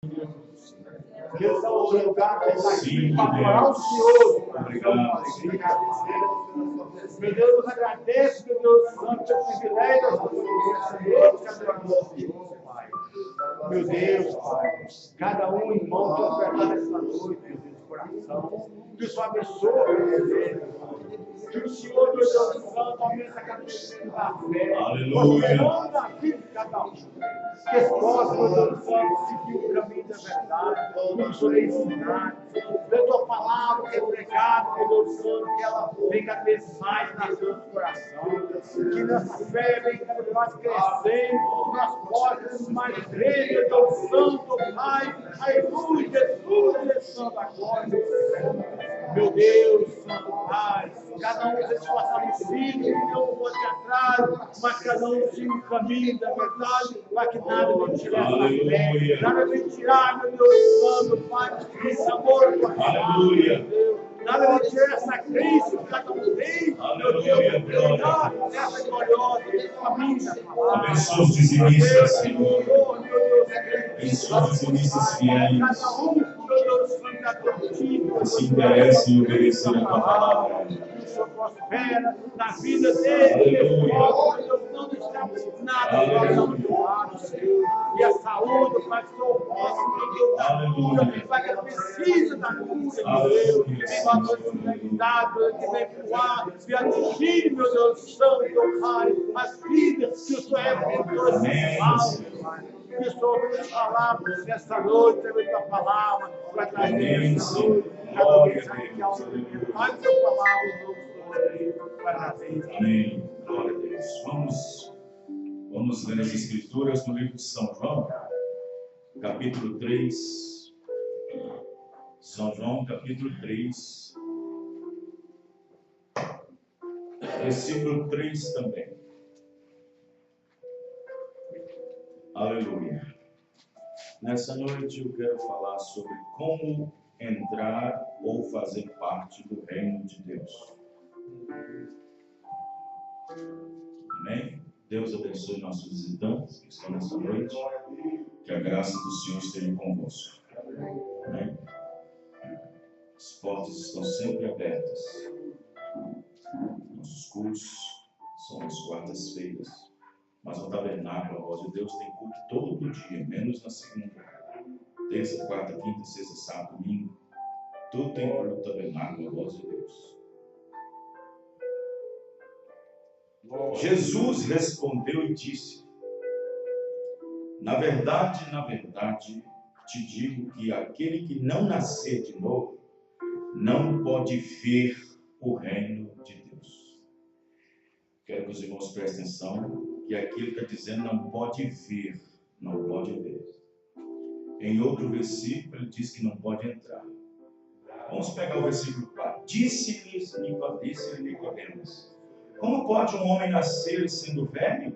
Que eles são os lugares que está aqui para adorar o Senhor. Obrigado. Meu Deus, nos agradece, meu Deus Santo, pelo privilégio da sua presença, Deus, que adoramos o Senhor, Pai. Meu Deus, Pai, cada um irmão que ofertar nessa noite, meu Deus, coração, que o Senhor abençoe, meu Deus, que o Senhor, meu Deus Santo, aumenta a cabeça da fé. Aleluia. Na vida de cada um. Que eles possam, meu Deus Santo, seguir o caminho da verdade, como o Senhor ensinar. Da tua palavra que é pregada, meu Deus Santo, que ela venha cada vez mais nascer no coração. Que nossa fé venha cada vez mais crescendo, que nós possamos mais crer, meu Deus Santo, Pai. Aleluia, Jesus, Santo, agora, meu Deus, Santo Pai. Cada um se fortalecido, que não volte atrás, mas cada um siga o caminho da verdade, para que nada me tirar essa fé, nada me tirar, meu Deus Santo, Pai, esse amor com a palavra, Deus. Nada me tirar essa crença que cada um tem, meu Deus, treinar essa gloriosa, esse caminho da palavra. Abençoa os dizimistas, Senhor. Meu Deus, Abençoa os dizimistas fiéis. cada um, meu Deus Santo, da tua Que se interesse em obedecer a tua palavra. o Senhor prospera na vida dele, Deus, não deixamos nada e a saúde, o pastor, meu Deus, da cura, para que ele precisa da cura, meu Deus, em valor de humanidade, que vem voar, e atingir, meu Deus Santo, Pai, as vidas que o Senhor representou nesse mal, que o Senhor nos falar nessa noite, a tua palavra, para trazer essa noite, cada vez que há um momento, mais tua palavra, Amém. Glória a Deus. Vamos ler as Escrituras no livro de São João, capítulo 3. São João, capítulo 3. Versículo 3 também. Aleluia. Nessa noite eu quero falar sobre como entrar ou fazer parte do reino de Deus. Amém? Deus abençoe nossos visitantes que estão nessa noite. Que a graça do Senhor esteja convosco. Amém? As portas estão sempre abertas. Nossos cultos são às quartas-feiras. Mas no tabernáculo, a voz de Deus tem culto todo dia, menos na segunda. Terça, quarta, quinta, sexta, sábado, domingo. Tudo tem culto no tabernáculo, a voz de Deus. Jesus respondeu e disse: na verdade, te digo que aquele que não nascer de novo, não pode ver o reino de Deus. Quero que os irmãos prestem atenção, que aqui ele está dizendo não pode ver, não pode ver. Em outro versículo ele diz que não pode entrar. Vamos pegar o versículo 4. Disse-lhes Nicodemos: como pode um homem nascer sendo velho?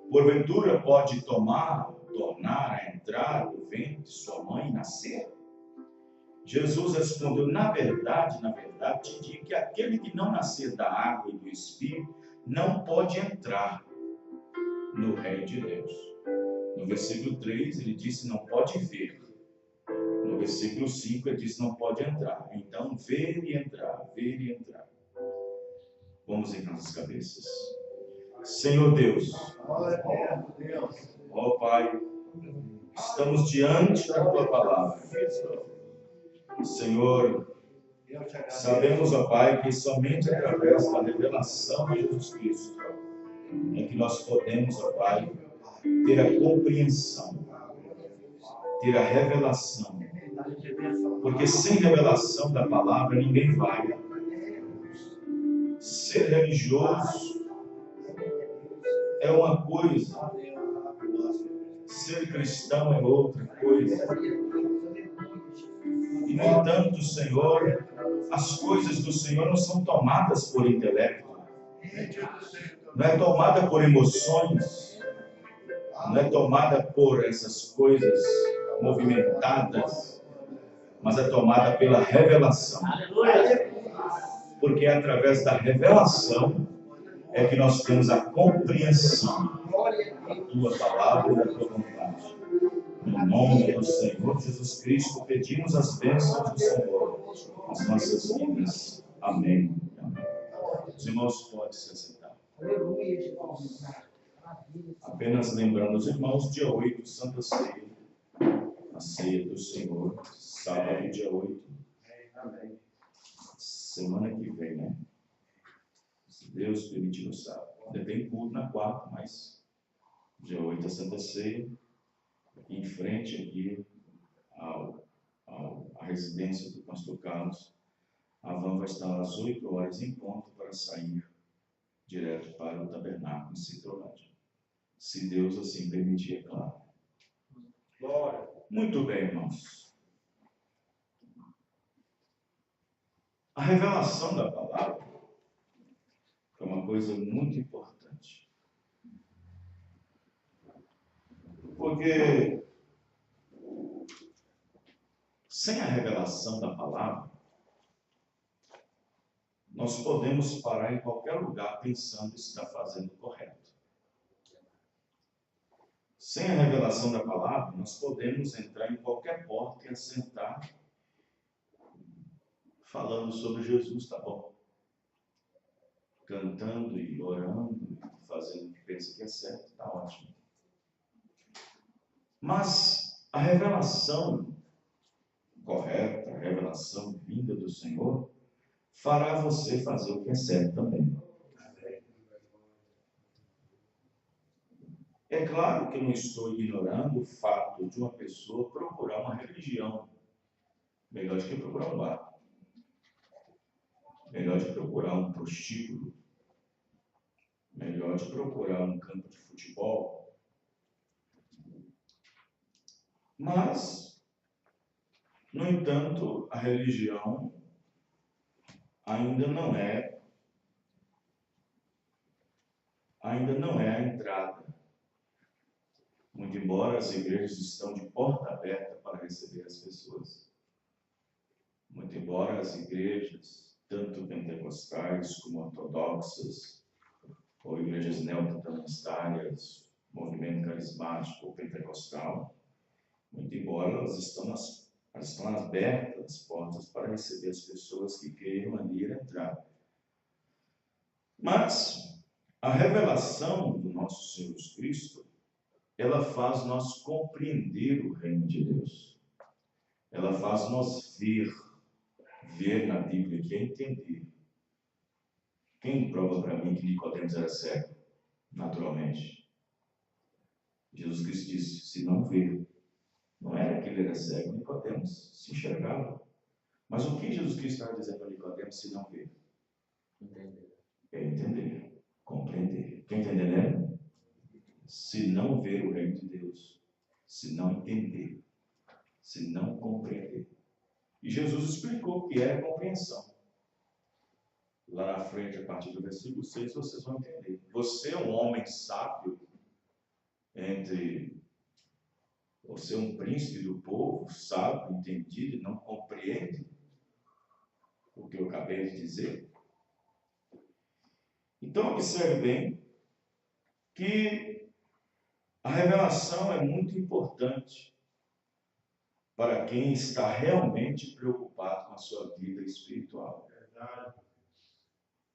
Porventura pode tornar a entrar no ventre de sua mãe e nascer? Jesus respondeu: na verdade, te digo que aquele que não nascer da água e do Espírito não pode entrar no reino de Deus. No versículo 3 ele disse não pode ver. No versículo 5 ele disse não pode entrar. Então ver e entrar. Vamos em nossas cabeças. Senhor Deus, ó Pai, estamos diante da Tua palavra. Senhor, sabemos, ó Pai, que somente através da revelação de Jesus Cristo é que nós podemos, ó Pai, ter a compreensão, ter a revelação. Porque sem revelação da palavra ninguém vai. Ser religioso é uma coisa, ser cristão é outra coisa. E no entanto, Senhor, as coisas do Senhor não são tomadas por intelecto, não é tomada por emoções, não é tomada por essas coisas movimentadas, mas é tomada pela revelação. Porque é através da revelação é que nós temos a compreensão da Tua palavra e da Tua vontade. No nome do Senhor Jesus Cristo, pedimos as bênçãos do Senhor nas nossas vidas. Amém. Amém. Os irmãos podem se assentar. Apenas lembrando os irmãos, dia 8, Santa Ceia, a ceia do Senhor, sábado, dia 8. Semana que vem, né? Se Deus permitir no sábado. Ainda tem culto na quarta, mas dia 8 é Santa Ceia. Aqui em frente, aqui, à residência do pastor Carlos, a van vai estar às 8 horas em ponto para sair direto para o tabernáculo em Citrolândia. Se Deus assim permitir, é claro. Glória. Muito bem, irmãos. A revelação da palavra é uma coisa muito importante. Porque sem a revelação da palavra, nós podemos parar em qualquer lugar pensando que está fazendo correto. Sem a revelação da palavra, nós podemos entrar em qualquer porta e assentar falando sobre Jesus, tá bom? Cantando e orando, fazendo o que pensa que é certo, tá ótimo. Mas a revelação correta, a revelação vinda do Senhor, fará você fazer o que é certo também. É claro que eu não estou ignorando o fato de uma pessoa procurar uma religião. Melhor do que procurar um bar. Melhor de procurar um prostíbulo. Melhor de procurar um campo de futebol. Mas, no entanto, a religião ainda não é a entrada. Muito embora as igrejas estão de porta aberta para receber as pessoas. Muito embora as igrejas, tanto pentecostais como ortodoxas, ou igrejas neotestamentárias, movimento carismático ou pentecostal, muito embora elas estão abertas as portas para receber as pessoas que queiram ali entrar. Mas a revelação do nosso Senhor Jesus Cristo, ela faz nós compreender o reino de Deus. Ela faz nós ver na Bíblia, que é entender. Quem prova para mim que Nicodemos era cego? Naturalmente. Jesus Cristo disse, se não ver, não era que ele era cego, Nicodemos se enxergava. Mas o que Jesus Cristo estava dizendo para Nicodemos se não ver? Entender, compreender. Quem está entendendo? Se não ver o reino de Deus, se não entender, se não compreender. E Jesus explicou o que é a compreensão. Lá na frente, a partir do versículo 6, vocês vão entender. Você é um homem sábio, você é um príncipe do povo, sábio, entendido, e não compreende o que eu acabei de dizer. Então, observe bem que a revelação é muito importante para quem está realmente preocupado com a sua vida espiritual.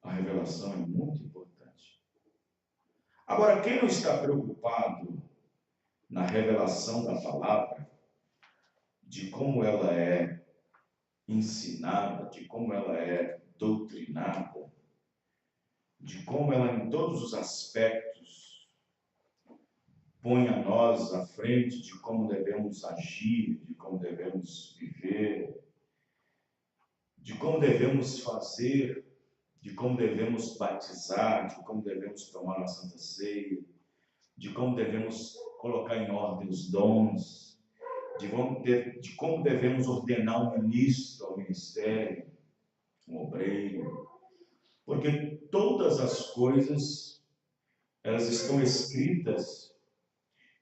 A revelação é muito importante. Agora, quem não está preocupado na revelação da palavra, de como ela é ensinada, de como ela é doutrinada, de como ela, em todos os aspectos, põe a nós à frente de como devemos agir, de como devemos viver, de como devemos fazer, de como devemos batizar, de como devemos tomar a Santa Ceia, de como devemos colocar em ordem os dons, de como devemos ordenar um ministro ao ministério, um obreiro, porque todas as coisas, elas estão escritas,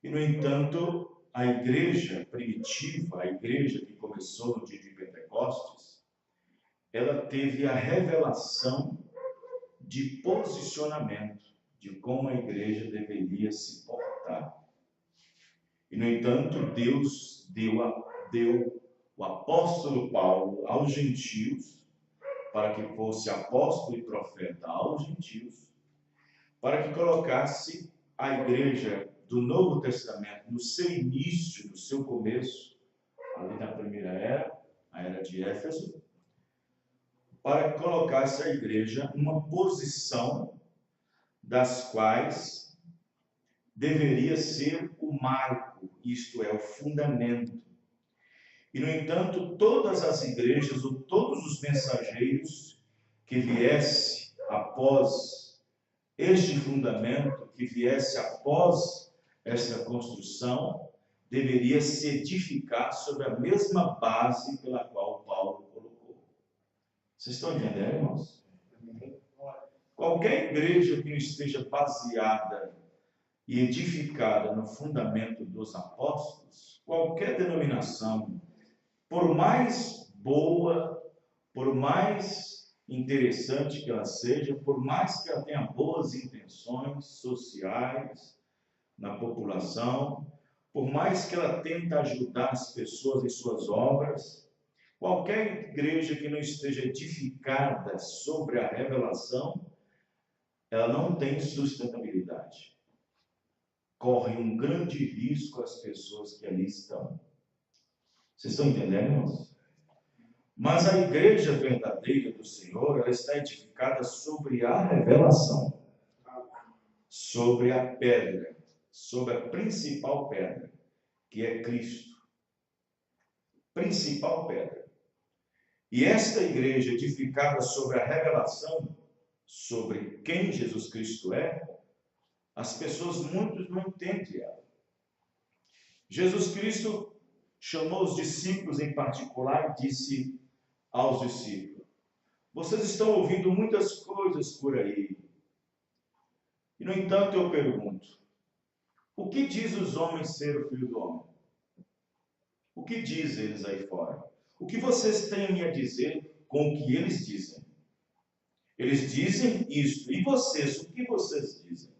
e no entanto, a igreja primitiva, a igreja que começou no dia de Pentecostes, ela teve a revelação de posicionamento, de como a igreja deveria se portar. E, no entanto, Deus deu o apóstolo Paulo aos gentios, para que fosse apóstolo e profeta aos gentios, para que colocasse a igreja do Novo Testamento no seu início, no seu começo, ali na primeira era, a era de Éfeso, para que colocasse a igreja numa posição das quais deveria ser o marco, isto é, o fundamento. E, no entanto, todas as igrejas, ou todos os mensageiros que viesse após este fundamento, que viesse após esta construção, deveria se edificar sobre a mesma base pela qual Paulo colocou. Vocês estão entendendo, irmãos? Qualquer igreja que não esteja baseada e edificada no fundamento dos apóstolos, qualquer denominação, por mais boa, por mais interessante que ela seja, por mais que ela tenha boas intenções sociais na população, por mais que ela tente ajudar as pessoas em suas obras, qualquer igreja que não esteja edificada sobre a revelação, ela não tem sustentabilidade. Corre um grande risco as pessoas que ali estão. Vocês estão entendendo, irmãos? Mas a igreja verdadeira do Senhor, ela está edificada sobre a revelação, sobre a pedra, sobre a principal pedra, que é Cristo. Principal pedra. E esta igreja edificada sobre a revelação, sobre quem Jesus Cristo é, as pessoas, muitos não entendem ela. Jesus Cristo chamou os discípulos em particular e disse aos discípulos: vocês estão ouvindo muitas coisas por aí. E, no entanto, eu pergunto: o que diz os homens ser o Filho do Homem? O que diz eles aí fora? O que vocês têm a dizer com o que eles dizem? Eles dizem isto. E vocês, o que vocês dizem?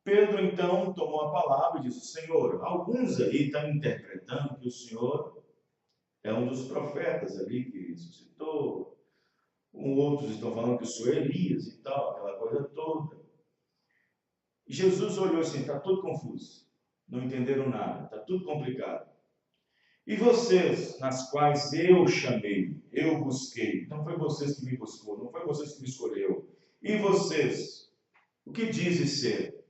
Pedro, então, tomou a palavra e disse: Senhor, alguns aí estão interpretando que o Senhor é um dos profetas ali que ressuscitou. Outros estão falando que o Senhor é Elias e tal, aquela coisa toda. E Jesus olhou assim: está tudo confuso. Não entenderam nada, está tudo complicado. E vocês, nas quais eu chamei, eu busquei, não foi vocês que me buscou, não foi vocês que me escolheu. E vocês, o que dizem ser?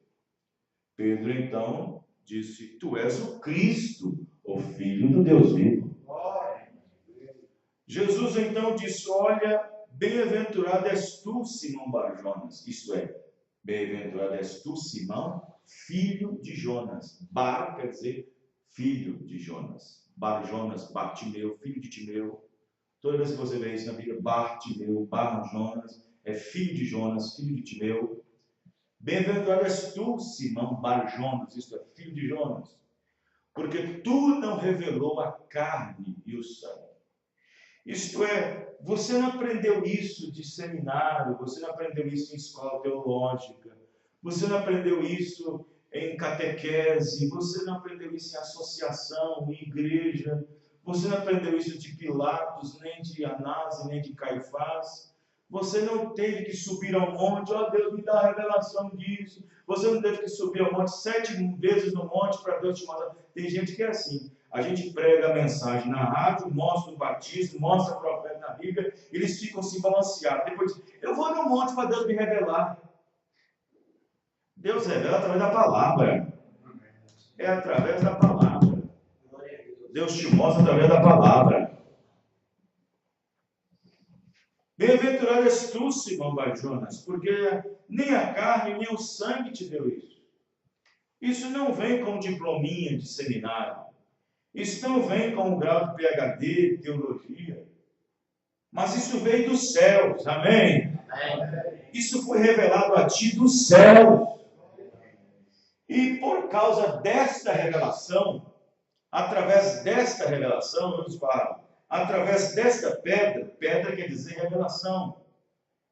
Pedro, então, disse: tu és o Cristo, o Filho do Deus vivo. Jesus, então, disse: olha, bem-aventurado és tu, Simão Bar-Jonas. Isto é, bem-aventurado és tu, Simão, filho de Jonas. Bar quer dizer filho de Jonas. Bar-Jonas, Bartimeu, filho de Timeu. Toda vez que você vê isso na Bíblia, Bartimeu, Bar-Jonas, é filho de Jonas, filho de Timeu. Bem-aventurado és tu, Simão Bar-Jonas, isto é, filho de Jonas, porque tu não revelou a carne e o sangue. Isto é, você não aprendeu isso de seminário, você não aprendeu isso em escola teológica, você não aprendeu isso em catequese, você não aprendeu isso em associação, em igreja, você não aprendeu isso de Pilatos, nem de Anás, nem de Caifás. Você não teve que subir ao monte: ó Deus, me dá a revelação disso. Você não teve que subir ao monte 7 vezes no monte para Deus te mostrar. Tem gente que é assim. A gente prega a mensagem na rádio, mostra o batismo, mostra o profeta na Bíblia, eles ficam se balanceados. Depois dizem: eu vou no monte para Deus me revelar. Deus revela através da palavra. É através da palavra. Deus te mostra através da palavra. Bem-aventurado és tu, Simão Bar-Jonas, porque nem a carne nem o sangue te deu isso. Isso não vem com diplominha de seminário. Isso não vem com um grau de PhD, teologia. Mas isso veio dos céus. Amém? Isso foi revelado a ti dos céus. E por causa desta revelação, através desta revelação, eu falo, através desta pedra, pedra quer dizer revelação.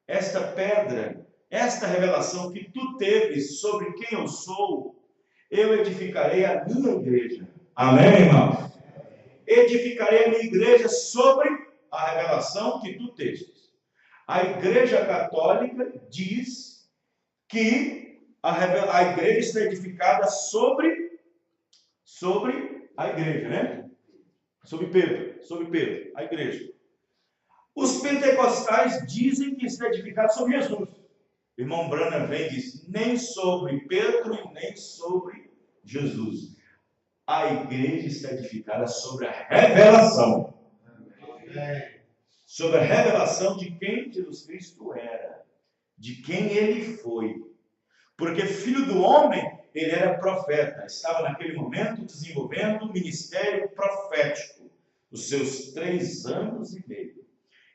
Esta pedra, esta revelação que tu teves sobre quem eu sou, eu edificarei a minha igreja. Amém, irmão? Edificarei a minha igreja sobre a revelação que tu testes. A Igreja Católica diz que a igreja está edificada sobre a igreja, né? Sobre Pedro, a igreja. Os pentecostais dizem que está edificado sobre Jesus. O irmão Branham vem e diz, nem sobre Pedro e nem sobre Jesus. A igreja está edificada sobre a revelação. Sobre a revelação de quem Jesus Cristo era, de quem ele foi. Porque filho do homem, ele era profeta, estava naquele momento desenvolvendo o ministério profético, os seus 3 anos e meio.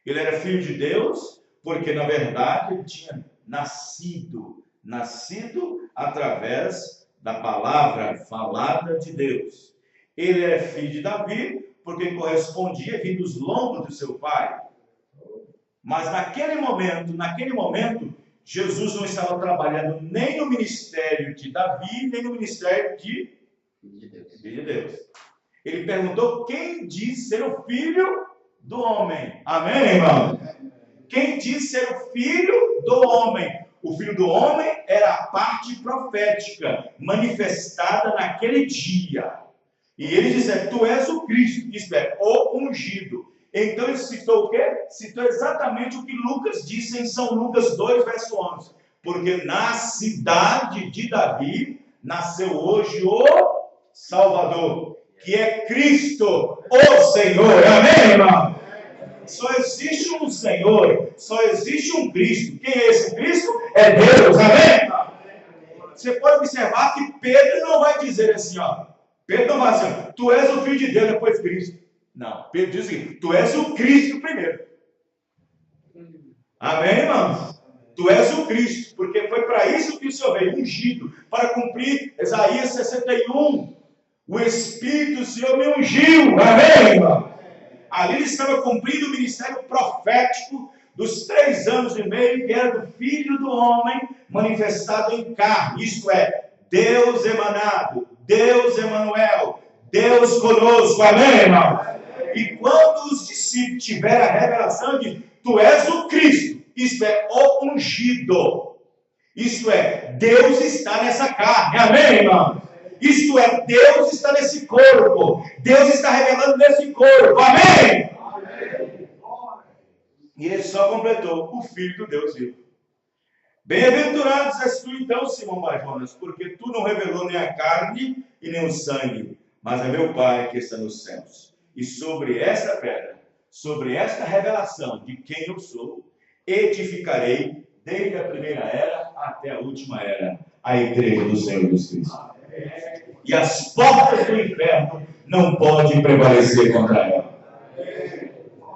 Ele era filho de Deus, porque na verdade ele tinha nascido através da palavra falada de Deus. Ele era filho de Davi, porque correspondia vindo dos lombos do seu pai. Mas naquele momento, Jesus não estava trabalhando nem no ministério de Davi, nem no ministério de Deus. Ele perguntou quem diz ser o filho do homem. Amém, irmão? Quem diz ser o filho do homem? O filho do homem era a parte profética, manifestada naquele dia. E ele dizia, tu és o Cristo, isto é, o ungido. Então ele citou o quê? Citou exatamente o que Lucas disse em São Lucas 2, verso 11. Porque na cidade de Davi nasceu hoje o Salvador, que é Cristo, o Senhor. Amém, irmão? Só existe um Senhor, só existe um Cristo. Quem é esse Cristo? É Deus. Amém? Você pode observar que Pedro não vai dizer assim, ó. Pedro não vai dizer, assim, tu és o Filho de Deus, depois Cristo. Não, Pedro diz assim, tu és o Cristo primeiro. Amém, irmãos? Tu és o Cristo, porque foi para isso que o Senhor veio, ungido, para cumprir Isaías 61. O Espírito do Senhor me ungiu. Amém, irmão? Ali ele estava cumprindo o ministério profético dos 3 anos e meio, que era do Filho do Homem manifestado em carne. Isto é, Deus emanado, Deus Emanuel, Deus conosco. Amém, irmão? E quando os discípulos tiveram a revelação de tu és o Cristo, isto é, o ungido, isto é, Deus está nessa carne. Amém, irmão? Isto é, Deus está nesse corpo. Deus está revelando nesse corpo. Amém? Amém. E ele só completou, o Filho do Deus vivo. Bem-aventurados és tu então, Simão Barjonas, porque tu não revelou nem a carne e nem o sangue, mas é meu Pai que está nos céus. E sobre esta pedra, sobre esta revelação de quem eu sou, edificarei desde a primeira era até a última era, a igreja do Senhor Jesus Cristo. E as portas do inferno não podem prevalecer contra ela.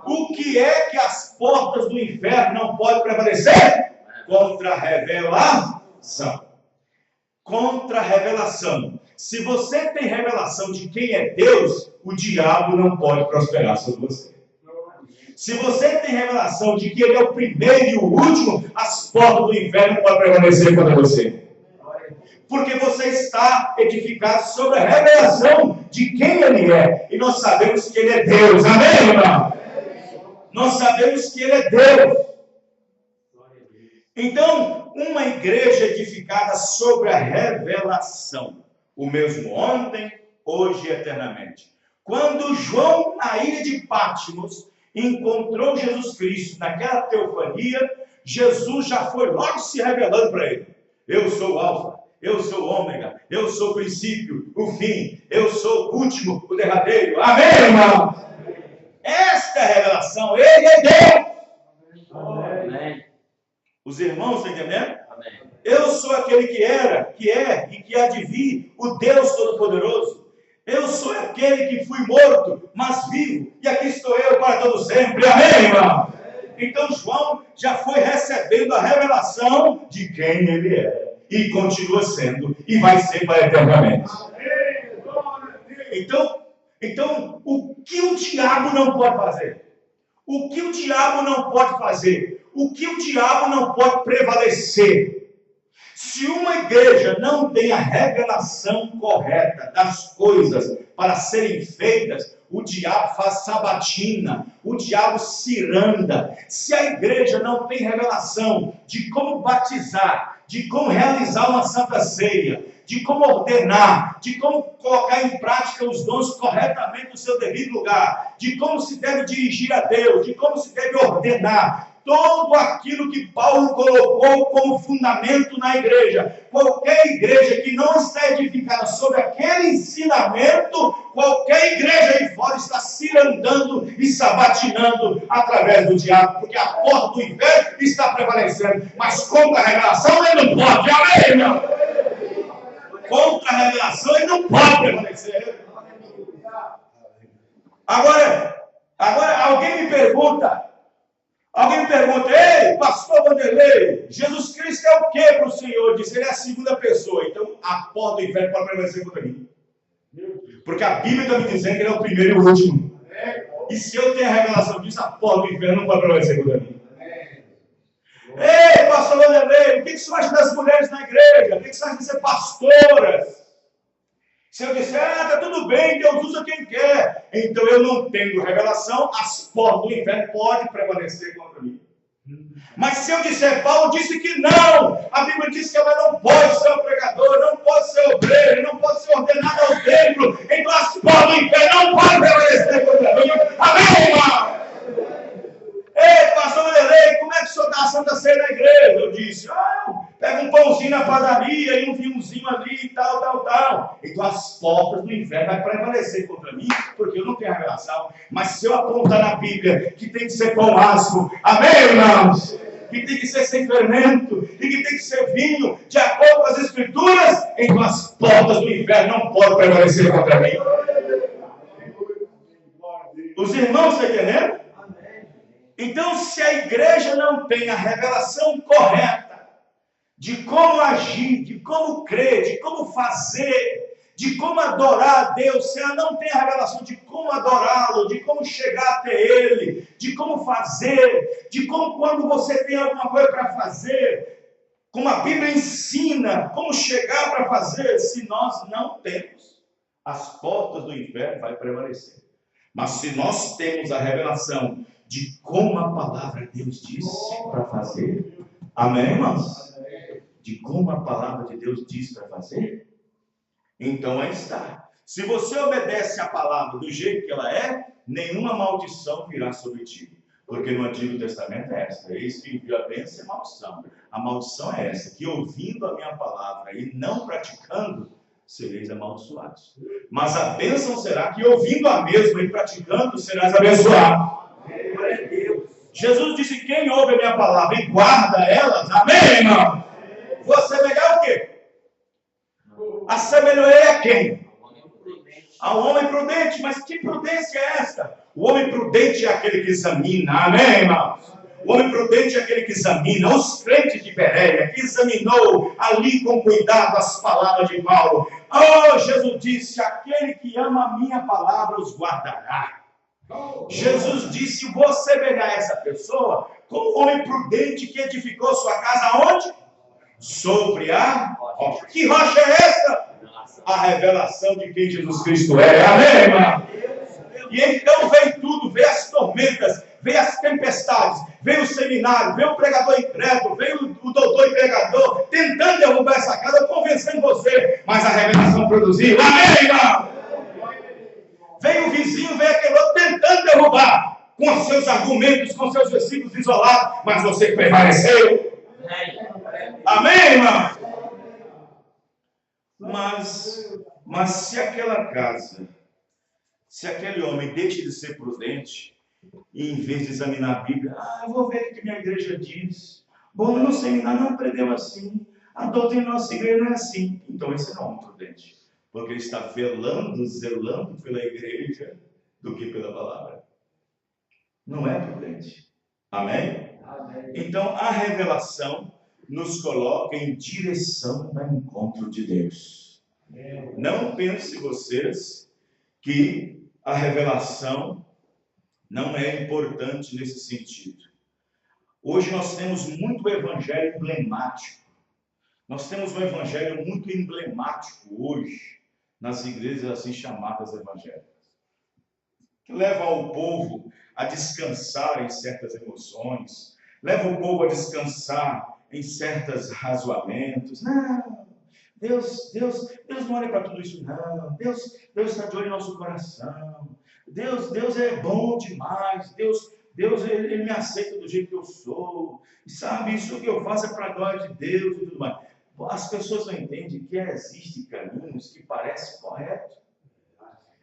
O que é que as portas do inferno não podem prevalecer? Contra a revelação. Contra a revelação. Se você tem revelação de quem é Deus, o diabo não pode prosperar sobre você. Se você tem revelação de que Ele é o primeiro e o último, as portas do inferno não podem prevalecer contra você. Porque você está edificado sobre a revelação de quem Ele é. E nós sabemos que Ele é Deus. Amém, irmão? Nós sabemos que Ele é Deus. Então, uma igreja edificada sobre a revelação. O mesmo ontem, hoje e eternamente. Quando João, na ilha de Patmos, encontrou Jesus Cristo naquela teofania, Jesus já foi logo se revelando para ele. Eu sou o Alfa, eu sou o Ômega, eu sou o princípio, o fim, eu sou o último, o derradeiro. Amém, irmão? Esta é a revelação, Ele é Deus. Amém. Os irmãos estão entendendo? Amém. Eu sou aquele que era, que é e que há de vir, o Deus Todo-Poderoso. Eu sou aquele que fui morto, mas vivo, e aqui estou eu para todo sempre. Amém, irmão? Então João já foi recebendo a revelação de quem ele é, e continua sendo, e vai ser para eternamente. Então, o que o diabo não pode fazer? O que o diabo não pode fazer? O que o diabo não pode prevalecer? Se uma igreja não tem a revelação correta das coisas para serem feitas, o diabo faz sabatina, o diabo ciranda. Se a igreja não tem revelação de como batizar, de como realizar uma santa ceia, de como ordenar, de como colocar em prática os dons corretamente no seu devido lugar, de como se deve dirigir a Deus, de como se deve ordenar, tudo aquilo que Paulo colocou como fundamento na igreja. Qualquer igreja que não está edificada sobre aquele ensinamento, qualquer igreja aí fora está cirandando e sabatinando através do diabo, porque a porta do inferno está prevalecendo. Mas contra a revelação ele não pode, amém, irmão? Contra a revelação ele não pode prevalecer. Agora alguém me pergunta, ei, pastor Vanderlei, Jesus Cristo é o que para o Senhor? Diz, ele é a segunda pessoa, então a porta do inferno pode prevalecer contra mim. Porque a Bíblia está me dizendo que ele é o primeiro e o último. E se eu tenho a revelação disso, a porta do inferno não pode prevalecer contra mim. Ei, pastor Vanderlei, o que você acha das mulheres na igreja? O que você acha de ser pastoras? Se eu disser, está tudo bem, Deus usa quem quer. Então eu não tendo revelação, as portas do inferno podem prevalecer contra mim. Mas se eu disser, Paulo disse que não, a Bíblia diz que ela não pode ser um pregador, não pode ser obreiro, não pode ser ordenado ao templo, então as portas do inferno não podem prevalecer contra mim. Amém, irmão? Ei, pastor Vanderlei, como é que o senhor dá a Santa Ceia na igreja? Eu disse, pega um pãozinho na padaria e um vinhozinho ali e tal. Então as portas do inferno vão prevalecer contra mim, porque eu não tenho a revelação. Mas se eu apontar na Bíblia que tem que ser pão áspero, amém, irmãos? Que tem que ser sem fermento e que tem que ser vinho de acordo com as Escrituras, então as portas do inferno não podem prevalecer contra mim. Os irmãos estão entendendo? Então, se a igreja não tem a revelação correta de como agir, de como crer, de como fazer, de como adorar a Deus, se ela não tem a revelação de como adorá-lo, de como chegar até Ele, de como fazer, de como quando você tem alguma coisa para fazer, como a Bíblia ensina, como chegar para fazer, se nós não temos, as portas do inferno vão prevalecer. Mas se nós temos a revelação de como a palavra de Deus diz para fazer, amém, irmãos? De como a palavra de Deus diz para fazer, então aí está. Se você obedece a palavra do jeito que ela é, nenhuma maldição virá sobre ti. Porque no Antigo Testamento é essa, eis que enviou a bênção e a maldição. A maldição é essa, que ouvindo a minha palavra e não praticando, sereis amaldiçoados. Mas a bênção será que ouvindo a mesma e praticando, serás abençoado. Jesus disse, quem ouve a minha palavra e guarda elas, amém, irmão? Vou assemelhar o quê? Assemelharei a quem? Ao homem prudente. Mas que prudência é esta? O homem prudente é aquele que examina, amém, irmão? O homem prudente é aquele que examina. Os crentes de Bereia, que examinou ali com cuidado as palavras de Paulo. Jesus disse, aquele que ama a minha palavra os guardará. Jesus disse, vou assemelhar essa pessoa como o homem prudente que edificou sua casa aonde? Sobre a rocha. Que rocha é essa? A revelação de quem Jesus Cristo é. Amém, irmão? E então veio tudo, veio as tormentas, veio as tempestades, veio o seminário, veio o pregador incrédulo, veio o doutor e pregador, tentando derrubar essa casa, convencendo você, mas a revelação produziu. Amém, irmão? Veio o vizinho, veio aquele outro tentando derrubar, com os seus argumentos, com os seus versículos isolados, mas você prevaleceu. Amém, irmão? Mas se aquela casa, se aquele homem deixa de ser prudente, e em vez de examinar a Bíblia, eu vou ver o que minha igreja diz. Bom, no seminário não aprendeu assim. A doutrina da nossa igreja não é assim. Então esse não é um prudente. Porque ele está zelando pela igreja do que pela palavra. Não é prudente. Amém? Amém. Então a revelação nos coloca em direção ao encontro de Deus. Amém. Não pense vocês que a revelação não é importante nesse sentido. Hoje nós temos muito evangelho emblemático. Nós temos um evangelho muito emblemático hoje nas igrejas assim chamadas evangélicas, que leva o povo a descansar em certas emoções, leva o povo a descansar em certos razoamentos. Não, Deus não olha para tudo isso, não. Deus está de olho no nosso coração. Deus é bom demais. Deus ele me aceita do jeito que eu sou. E sabe, isso que eu faço é para a glória de Deus e tudo mais. As pessoas não entendem que existem caminhos que parecem corretos.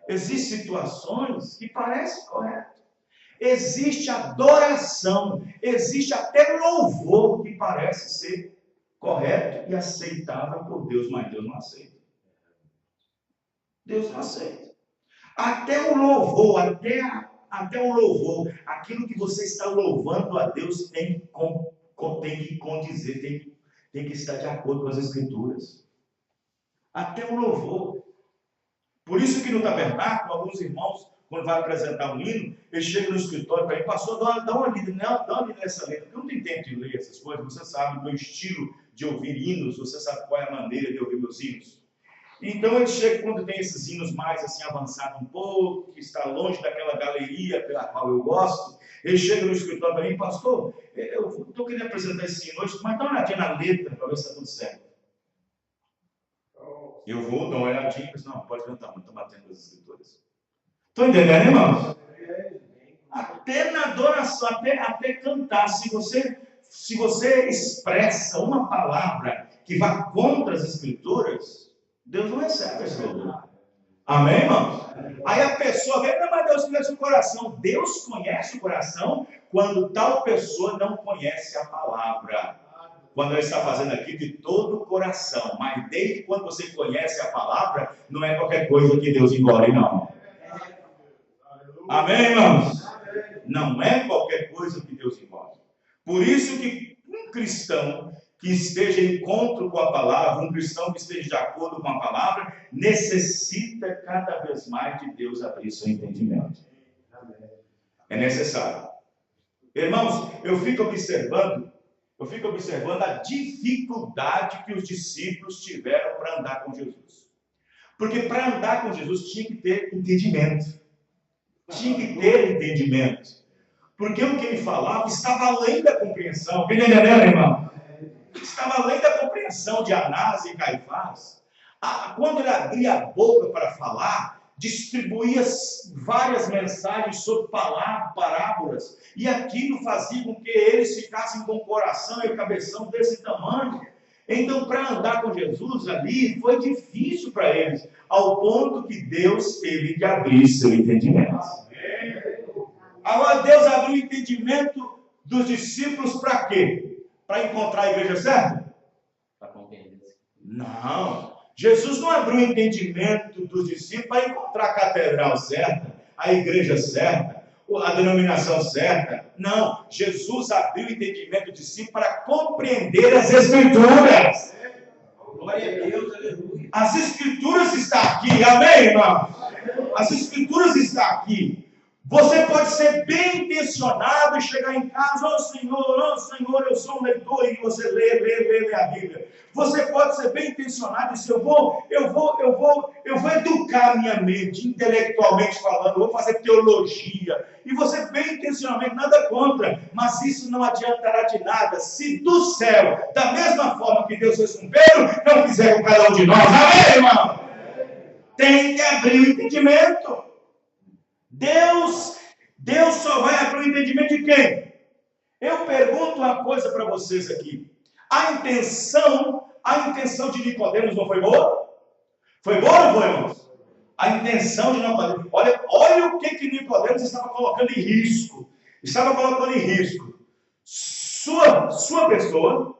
Existem situações que parecem corretas. Existe adoração, existe até louvor que parece ser correto e aceitável por Deus, mas Deus não aceita. Deus não aceita. Até o louvor, aquilo que você está louvando a Deus tem que condizer, tem que estar de acordo com as Escrituras. Até o louvor. Por isso que no tabernáculo, alguns irmãos, quando vai apresentar um hino, eles chegam no escritório para mim, pastor, dá uma lida nessa letra, porque eu não tenho tempo de ler essas coisas, você sabe o meu estilo de ouvir hinos, você sabe qual é a maneira de ouvir meus hinos. Então ele chega quando tem esses hinos mais assim avançados um pouco, que está longe daquela galeria pela qual eu gosto, ele chega no escritório para mim, pastor, eu estou querendo apresentar esse hino hoje, mas dá uma olhadinha na letra para ver se está tudo certo. Eu vou dar uma olhadinha, mas não, pode cantar, não estou batendo as escrituras. Estão entendendo, irmãos? Até na adoração, até cantar, se você expressa uma palavra que vá contra as escrituras, Deus não recebe esse louvor. Amém, irmãos? Aí a pessoa vem, mas Deus conhece o coração. Deus conhece o coração quando tal pessoa não conhece a palavra. Quando ela está fazendo aqui de todo o coração. Mas desde quando você conhece a palavra, não é qualquer coisa que Deus engole, não. Amém, irmãos? Não é qualquer coisa que Deus engole. Por isso que um cristão que esteja em encontro com a palavra, um cristão que esteja de acordo com a palavra, necessita cada vez mais de Deus abrir seu entendimento. É necessário. Irmãos, eu fico observando a dificuldade que os discípulos tiveram para andar com Jesus. Porque para andar com Jesus tinha que ter entendimento. Tinha que ter entendimento. Porque o que ele falava estava além da compreensão. Entendeu, irmão? Estava além da compreensão de Anás e Caifás. Quando ele abria a boca para falar, distribuía várias mensagens sobre parábolas. E aquilo fazia com que eles ficassem com o coração e a cabeção desse tamanho. Então, para andar com Jesus ali, foi difícil para eles, ao ponto que Deus teve que abrir seu entendimento. Agora, Deus abriu o entendimento dos discípulos para quê? Para encontrar a igreja certa? Para compreender. Não. Jesus não abriu o entendimento dos discípulos para encontrar a catedral certa, a igreja certa, a denominação certa. Não. Jesus abriu o entendimento dos discípulos para compreender as Escrituras. Glória a Deus, aleluia. As Escrituras estão aqui, amém, irmão? As Escrituras estão aqui. Você pode ser bem intencionado e chegar em casa, ó Senhor, eu sou um leitor, e você lê a Bíblia. Você pode ser bem intencionado e dizer, eu vou educar minha mente, intelectualmente falando, eu vou fazer teologia. E você bem intencionalmente, nada contra, mas isso não adiantará de nada se do céu, da mesma forma que Deus fez com Pedro, não quiser com cada um de nós. Amém, irmão? Tem que abrir o entendimento. Deus só vai abrir o entendimento de quem? Eu pergunto uma coisa para vocês aqui. A intenção de Nicodemos não foi boa? Foi boa ou não foi, irmãos? A intenção de Nicodemos. Olha o que Nicodemos estava colocando em risco. Estava colocando em risco sua pessoa,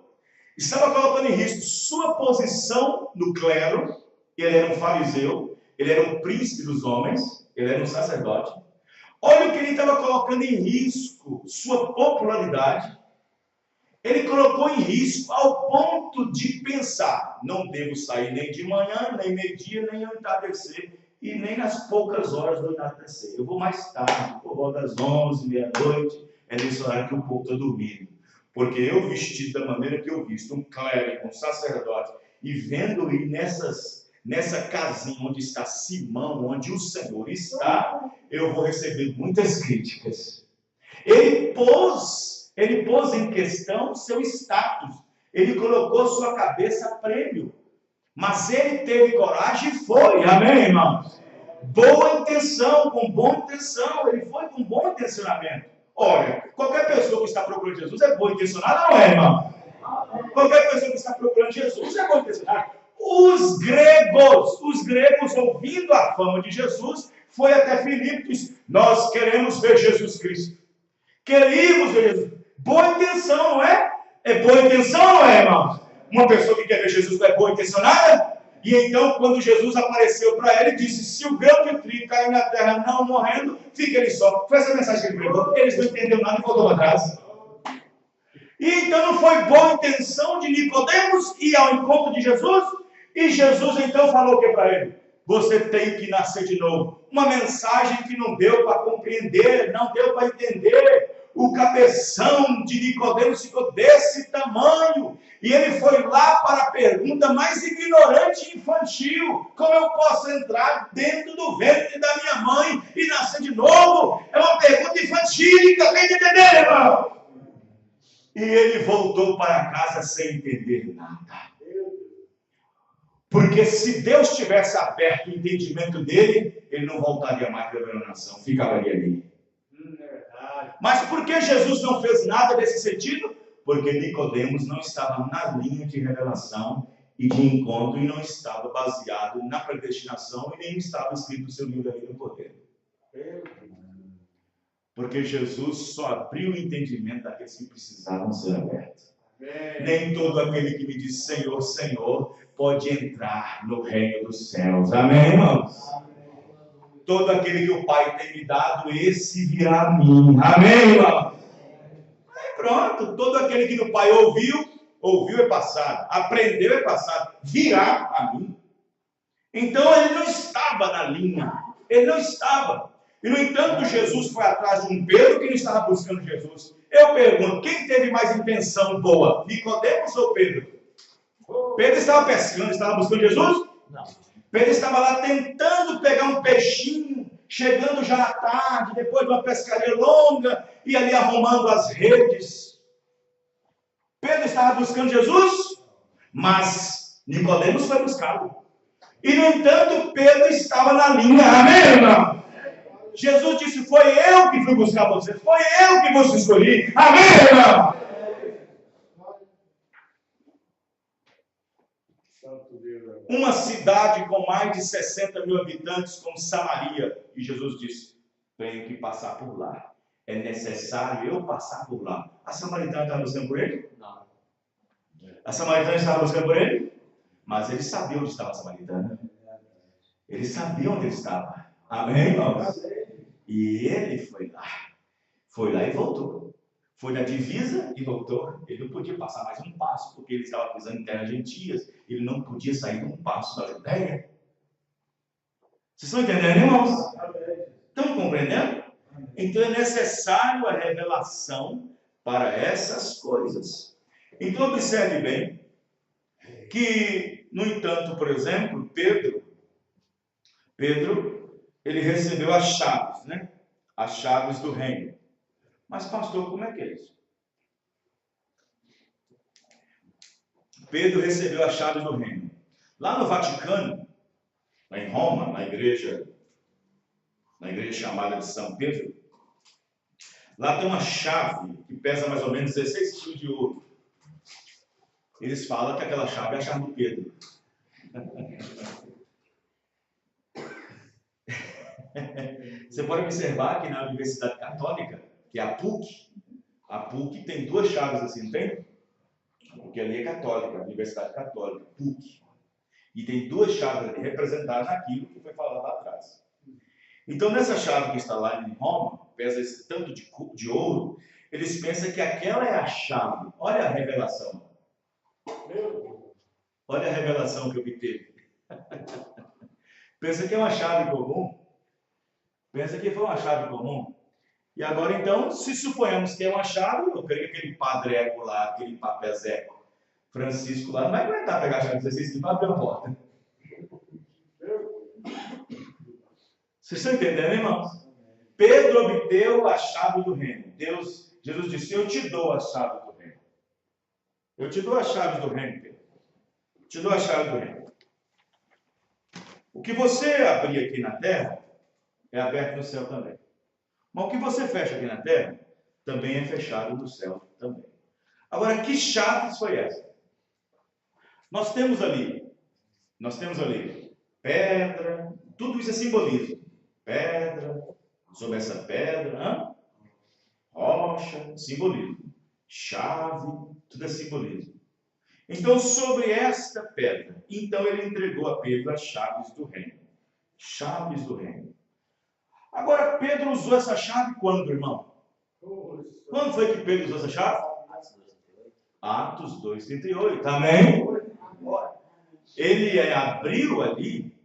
estava colocando em risco sua posição no clero. Ele era um fariseu, ele era um príncipe dos homens, ele era um sacerdote. Olha o que ele estava colocando em risco, sua popularidade. Ele colocou em risco ao ponto de pensar, não devo sair nem de manhã, nem meio-dia, nem ao entardecer, e nem nas poucas horas do entardecer. Eu vou mais tarde, por volta das 11, meia-noite, é nesse horário que o povo está dormindo. Porque eu vestido da maneira que eu visto, um clérigo, um sacerdote, e vendo ir nessa casinha onde está Simão, onde o Senhor está, eu vou receber muitas críticas. Ele pôs em questão seu status. Ele colocou sua cabeça a prêmio. Mas ele teve coragem e foi. Amém, irmãos? Boa intenção, com boa intenção. Ele foi com bom intencionamento. Olha, qualquer pessoa que está procurando Jesus é boa intencionada, não é, irmão? Qualquer pessoa que está procurando Jesus é boa intencionada. Os gregos, ouvindo a fama de Jesus, foi até Filipos. Nós queremos ver Jesus Cristo. Queríamos ver Jesus. Boa intenção, não é? É boa intenção, não é, irmãos? Uma pessoa que quer ver Jesus não é boa intencionada? E então, quando Jesus apareceu para ele, disse: se o grão de trigo cair na terra não morrendo, fica ele só. Foi essa mensagem que ele pregou, porque eles não entenderam nada e voltou para trás. E então não foi boa intenção de Nicodemos ir ao encontro de Jesus? E Jesus então falou o que para ele? Você tem que nascer de novo. Uma mensagem que não deu para compreender, não deu para entender. O cabeção de Nicodemos ficou desse tamanho. E ele foi lá para a pergunta mais ignorante e infantil: como eu posso entrar dentro do ventre da minha mãe e nascer de novo? É uma pergunta infantílica, tem que entender, irmão? E ele voltou para casa sem entender nada. Porque se Deus tivesse aberto o entendimento dele, ele não voltaria mais para a nação, ficaria ali. Mas por que Jesus não fez nada nesse sentido? Porque Nicodemos não estava na linha de revelação e de encontro, e não estava baseado na predestinação, e nem estava escrito no seu livro da vida do poder. Porque Jesus só abriu o entendimento daqueles que precisavam ser abertos. Nem todo aquele que me diz Senhor, Senhor, pode entrar no reino dos céus. Amém, irmãos? Todo aquele que o Pai tem me dado, esse virá a mim. Amém, irmão? Aí pronto, todo aquele que o Pai ouviu é passado, aprendeu é passado, virá a mim. Então ele não estava na linha, ele não estava. E no entanto, Jesus foi atrás de um Pedro que não estava buscando Jesus. Eu pergunto, quem teve mais intenção boa, Nicodemos ou Pedro? Pedro estava pescando, estava buscando Jesus? Não. Pedro estava lá tentando pegar um peixinho, chegando já à tarde, depois de uma pescaria longa, e ali arrumando as redes. Pedro estava buscando Jesus, mas Nicodemos foi buscá-lo. E no entanto, Pedro estava na linha. Amém, irmão? Jesus disse: foi eu que fui buscar vocês, foi eu que vos escolhi. Amém, irmão? Uma cidade com mais de 60 mil habitantes, como Samaria. E Jesus disse: tenho que passar por lá. É necessário eu passar por lá. A samaritana estava buscando por ele? Não. A samaritana estava buscando por ele? Mas ele sabia onde estava a samaritana. Ele sabia onde ele estava. Amém, irmãos? E ele foi lá e voltou. Foi na divisa e voltou. Ele não podia passar mais um passo, porque ele estava pisando em terras gentias. Ele não podia sair de um passo da Judéia. Vocês estão entendendo, irmãos? Estão compreendendo? Então é necessário a revelação para essas coisas. Então observe bem que, no entanto, por exemplo, Pedro, ele recebeu as chaves, né? As chaves do reino. Mas, pastor, como é que é isso? Pedro recebeu as chaves do reino. Lá no Vaticano, lá em Roma, na igreja chamada de São Pedro, lá tem uma chave que pesa mais ou menos 16 quilos de ouro. Eles falam que aquela chave é a chave de Pedro. Você pode observar que na Universidade Católica, que é a PUC tem duas chaves assim, não tem? Porque ali é católica, a Universidade Católica, PUC. E tem duas chaves ali representadas naquilo que foi falado lá atrás. Então, nessa chave que está lá em Roma, pesa esse tanto de ouro, eles pensam que aquela é a chave. Olha a revelação. Olha a revelação que obteve. Pensa que é uma chave comum. Pensa que foi uma chave comum. E agora, então, se suponhamos que é uma chave, eu creio que aquele padre Eco lá, aquele papezeco Francisco lá, não vai aguentar pegar a chave de 16 para abrir a porta. Vocês estão entendendo, irmãos? Pedro obteve a chave do reino. Jesus disse, eu te dou a chave do reino. Eu te dou a chave do reino, Pedro. Te dou a chave do reino. O que você abrir aqui na terra, é aberto no céu também. Mas o que você fecha aqui na terra, também é fechado no céu também. Agora, que chaves foi essa? Nós temos ali pedra, tudo isso é simbolismo. Pedra, sobre essa pedra, rocha, simbolismo. Chave, tudo é simbolismo. Então, sobre esta pedra, então ele entregou a Pedro as chaves do reino. Chaves do reino. Agora, Pedro usou essa chave quando, irmão? Quando foi que Pedro usou essa chave? Atos 2:38. Amém? Ele abriu ali,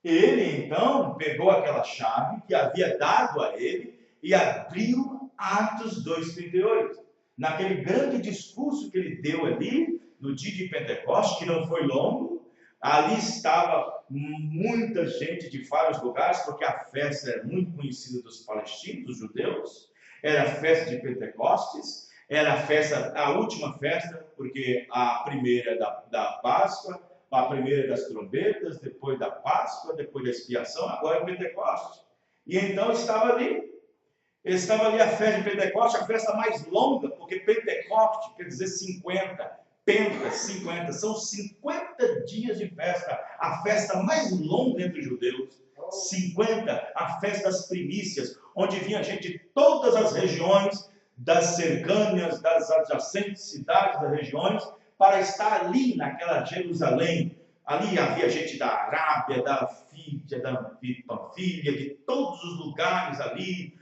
ele então pegou aquela chave que havia dado a ele e abriu Atos 2:38. Naquele grande discurso que ele deu ali, no dia de Pentecostes, que não foi longo, ali estava muita gente de vários lugares, porque a festa era muito conhecida dos palestinos, dos judeus, era a festa de Pentecostes, era a festa, a última festa, porque a primeira da Páscoa, a primeira das trombetas, depois da Páscoa, depois da expiação, agora é Pentecostes. E então estava ali a festa de Pentecostes, a festa mais longa, porque Pentecoste quer dizer 50, Penta, 50, são 50 dias de festa, a festa mais longa entre os judeus. 50, a festa das primícias, onde vinha gente de todas as regiões, das cercâneas, das adjacentes cidades das regiões, para estar ali naquela Jerusalém. Ali havia gente da Arábia, da Fídia, da Panfilha, de todos os lugares ali.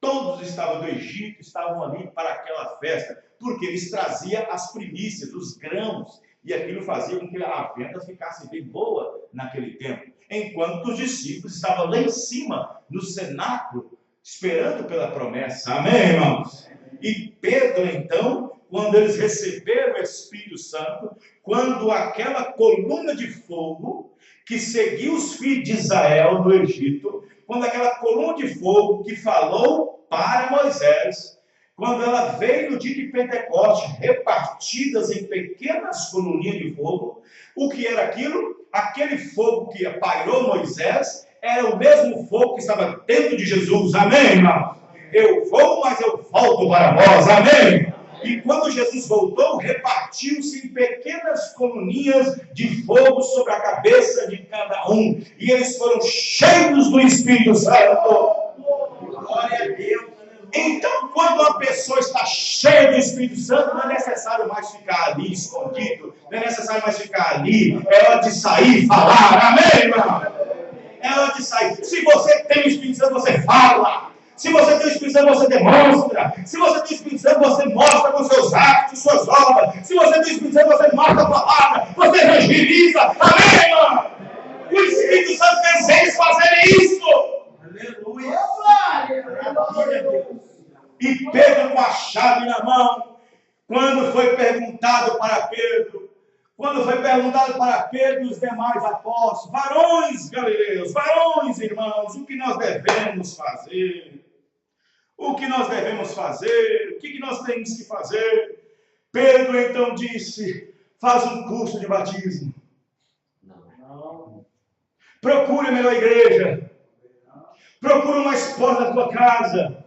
Todos estavam do Egito, estavam ali para aquela festa, porque eles traziam as primícias, os grãos, e aquilo fazia com que a venda ficasse bem boa naquele tempo. Enquanto os discípulos estavam lá em cima, no cenáculo, esperando pela promessa. Amém, irmãos? E Pedro, então, quando eles receberam o Espírito Santo, quando aquela coluna de fogo que seguiu os filhos de Israel no Egito, quando aquela coluna de fogo que falou para Moisés, quando ela veio no dia de Pentecostes, repartidas em pequenas coluninhas de fogo, o que era aquilo? Aquele fogo que pairou Moisés, era o mesmo fogo que estava dentro de Jesus. Amém, irmão? Eu vou, mas eu volto para vós. Amém? E quando Jesus voltou, repartiu-se em pequenas coluninhas de fogo sobre a cabeça de cada um. E eles foram cheios do Espírito Santo. Glória a Deus. Então, quando uma pessoa está cheia do Espírito Santo, não é necessário mais ficar ali escondido. Não é necessário mais ficar ali. É hora de sair e falar. Amém, irmão? É hora de sair. Se você tem o Espírito Santo, você fala. Se você tem o Espírito Santo, você demonstra. Se você tem o Espírito Santo, você mostra com seus atos, suas obras. Se você tem o Espírito Santo, você mostra a palavra. Você evangeliza. Amém, irmão? O Espírito Santo fez eles fazerem isso. Aleluia. E Pedro com a chave na mão, quando foi perguntado para Pedro, os demais apóstolos, varões galileus, varões irmãos, o que nós devemos fazer? O que nós devemos fazer? O que nós temos que fazer? Pedro então disse, faz um curso de batismo. Procure a melhor igreja. Procura uma esposa da tua casa.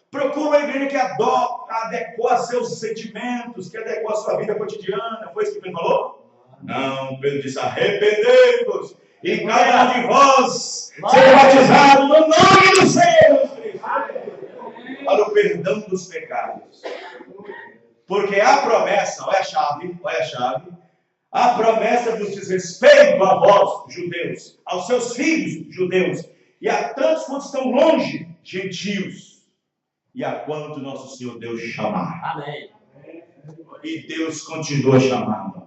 Procura uma igreja que adequa seus sentimentos, que adequa a sua vida cotidiana. Foi isso que Pedro falou? Não, Pedro disse, arrependei-vos e cada um de vós seja batizado no nome do Senhor Jesus Cristo para o perdão dos pecados. Porque a promessa, olha a chave, a promessa vos diz respeito a vós, judeus, aos seus filhos, judeus, e a tantos quantos estão longe, gentios, e a quanto nosso Senhor Deus chamar. Amém. E Deus continua chamando.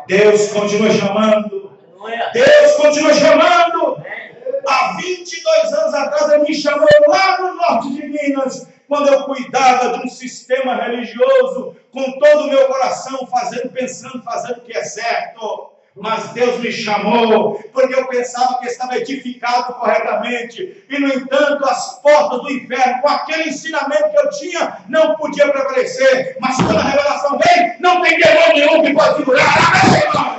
Deus continua chamando. Deus continua chamando. Há 22 anos atrás ele me chamou lá no norte de Minas. quando eu cuidava de um sistema religioso, com todo o meu coração, pensando, fazendo o que é certo. Mas Deus me chamou, porque eu pensava que estava edificado corretamente. E, no entanto, as portas do inferno, com aquele ensinamento que eu tinha, não podia prevalecer. Mas quando a revelação vem, não tem demônio nenhum que pode segurar. Amém, irmão?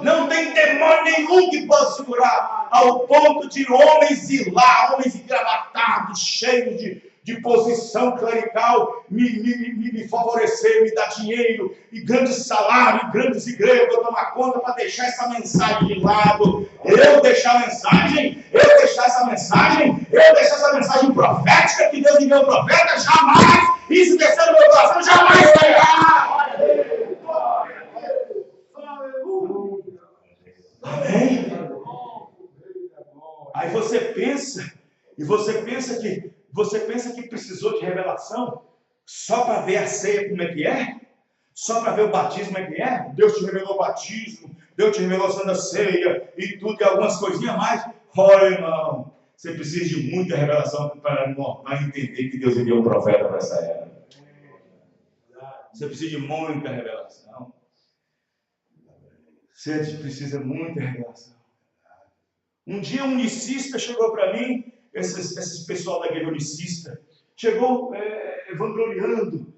Não tem demônio nenhum que possa segurar, ao ponto de homens ir lá, homens engravatados, cheios de posição clerical, me favorecer, me dar dinheiro, e grande salário, e grandes igrejas, para tomar conta, para deixar essa mensagem de lado. Eu deixar essa mensagem profética, que Deus enviou o profeta, jamais, isso desceu no meu coração, jamais vai errar. Amém? Aí você pensa que precisou de revelação só para ver a ceia como é que é? Só para ver o batismo como é que é? Deus te revelou o batismo, Deus te revelou a Santa Ceia e tudo e algumas coisinhas a mais. Olha, irmão, você precisa de muita revelação para entender que Deus enviou um profeta para essa era. Você precisa de muita revelação. Você precisa de muita revelação. Um dia um unicista chegou para mim, esse pessoal da igreja unicista, chegou vangloriando,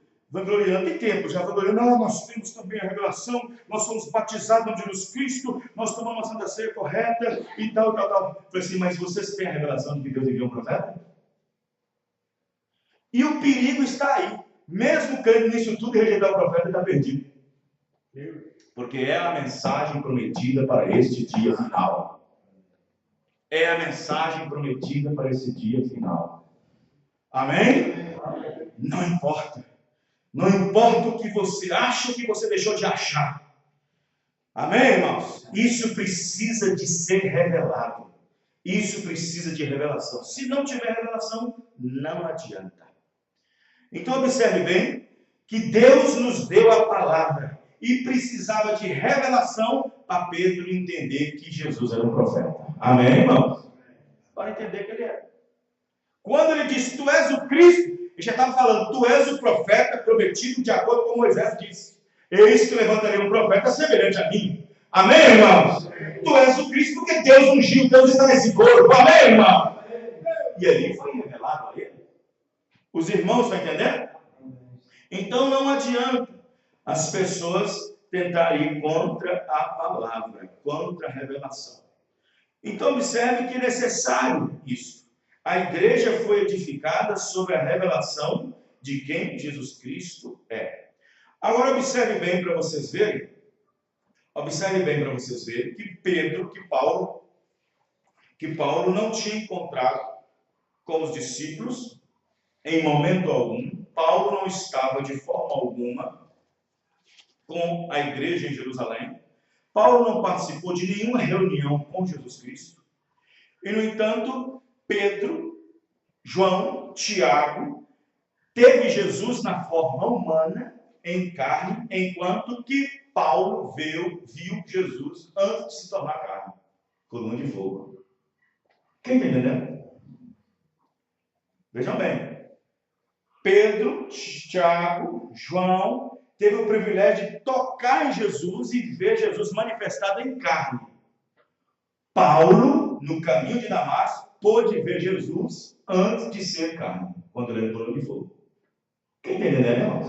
tem tempo já vangloriando, nós temos também a revelação, nós somos batizados no Jesus Cristo, nós tomamos a Santa Ceia correta e tal. Falei assim, mas vocês têm a revelação de que Deus enviou um profeta? E o perigo está aí. Mesmo crendo nisso tudo e rejeitar o profeta, está perdido. Porque é a mensagem prometida para este dia final. É a mensagem prometida para esse dia final. Amém? Não importa. Não importa o que você acha, o que você deixou de achar. Amém, irmãos? Isso precisa de ser revelado. Isso precisa de revelação. Se não tiver revelação, não adianta. Então observe bem que Deus nos deu a palavra e precisava de revelação para Pedro entender que Jesus era um profeta. Amém, irmãos? Para entender que ele era. Quando ele disse, tu és o Cristo, ele já estava falando, tu és o profeta prometido de acordo com Moisés disse. Eis que levantarei um profeta semelhante a mim. Amém, irmãos? Tu és o Cristo porque Deus ungiu, Deus está nesse corpo. Amém, irmão? E ali foi revelado a ele. Os irmãos estão entendendo? Então não adianta as pessoas tentarem ir contra a palavra, contra a revelação. Então observe que é necessário isso. A igreja foi edificada sobre a revelação de quem Jesus Cristo é. Agora observe bem para vocês verem. Observe bem para vocês verem que Paulo não tinha encontrado com os discípulos em momento algum. Paulo não estava de forma alguma com a igreja em Jerusalém. Paulo não participou de nenhuma reunião com Jesus Cristo. E, no entanto, Pedro, João, Tiago, teve Jesus na forma humana, em carne, enquanto que Paulo viu Jesus antes de se tornar carne. Coluna de fogo. Quem está entendendo? Vejam bem. Pedro, Tiago, João teve o privilégio de tocar em Jesus e ver Jesus manifestado em carne. Paulo, no caminho de Damasco, pôde ver Jesus antes de ser carne, quando ele entrou no fogo. Quem está entendendo, irmãos?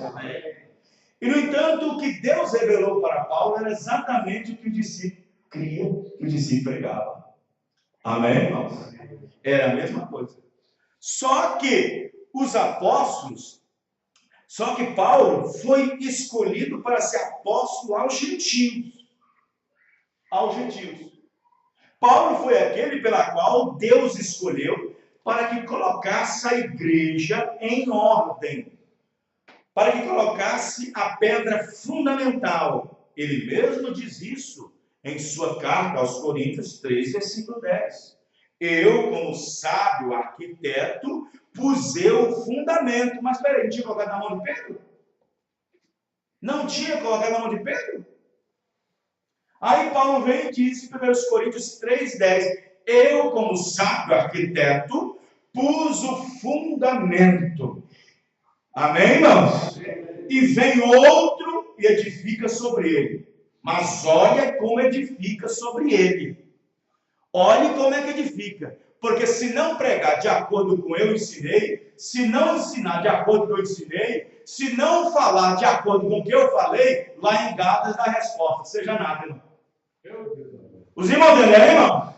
E, no entanto, o que Deus revelou para Paulo era exatamente o que o discípulo cria, que o discípulo pregava. Amém, irmãos? Era a mesma coisa. Só que Paulo foi escolhido para ser apóstolo aos gentios. Paulo foi aquele pela qual Deus escolheu para que colocasse a igreja em ordem, para que colocasse a pedra fundamental. Ele mesmo diz isso em sua carta aos Coríntios 3, versículo 10. Eu, como sábio arquiteto, pusei o fundamento. Mas espera aí, não tinha colocado na mão de Pedro? Não tinha colocado na mão de Pedro? Aí Paulo vem e diz em 1 Coríntios 3,10: eu, como sábio arquiteto, pus o fundamento. Amém, irmãos? E vem outro e edifica sobre ele. Mas olha como edifica sobre ele. Olhe como é que edifica. Porque se não pregar de acordo com o que eu ensinei, se não ensinar de acordo com o que eu ensinei, se não falar de acordo com o que eu falei, lá em Gálatas dá resposta, seja nada, irmão. Os irmãos entenderam, irmão?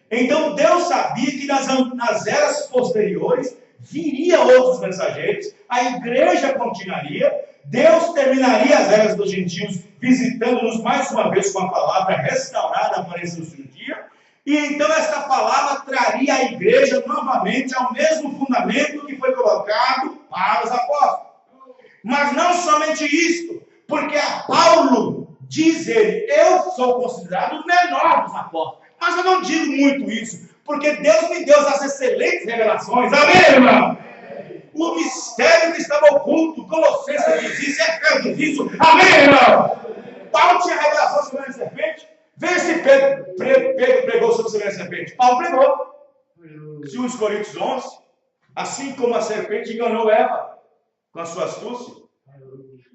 Então Deus sabia que nas eras posteriores viria outros mensageiros, a igreja continuaria, Deus terminaria as eras dos gentios, visitando-nos mais uma vez com a palavra restaurada, aparecendo no dia, e então esta palavra traria a igreja novamente ao mesmo fundamento que foi colocado para os apóstolos. Mas não somente isto, porque a Paulo diz ele, eu sou considerado o menor dos apóstolos. Mas eu não digo muito isso, porque Deus me deu as excelentes revelações. Amém, irmão? O mistério que estava oculto, Colossenses diz isso, Efésios diz isso. Amém, irmão? Paulo tinha revelação sobre a serpente. Vê se Pedro pregou sobre a serpente. Paulo pregou. 2 Coríntios 11. Assim como a serpente enganou Eva com a sua astúcia.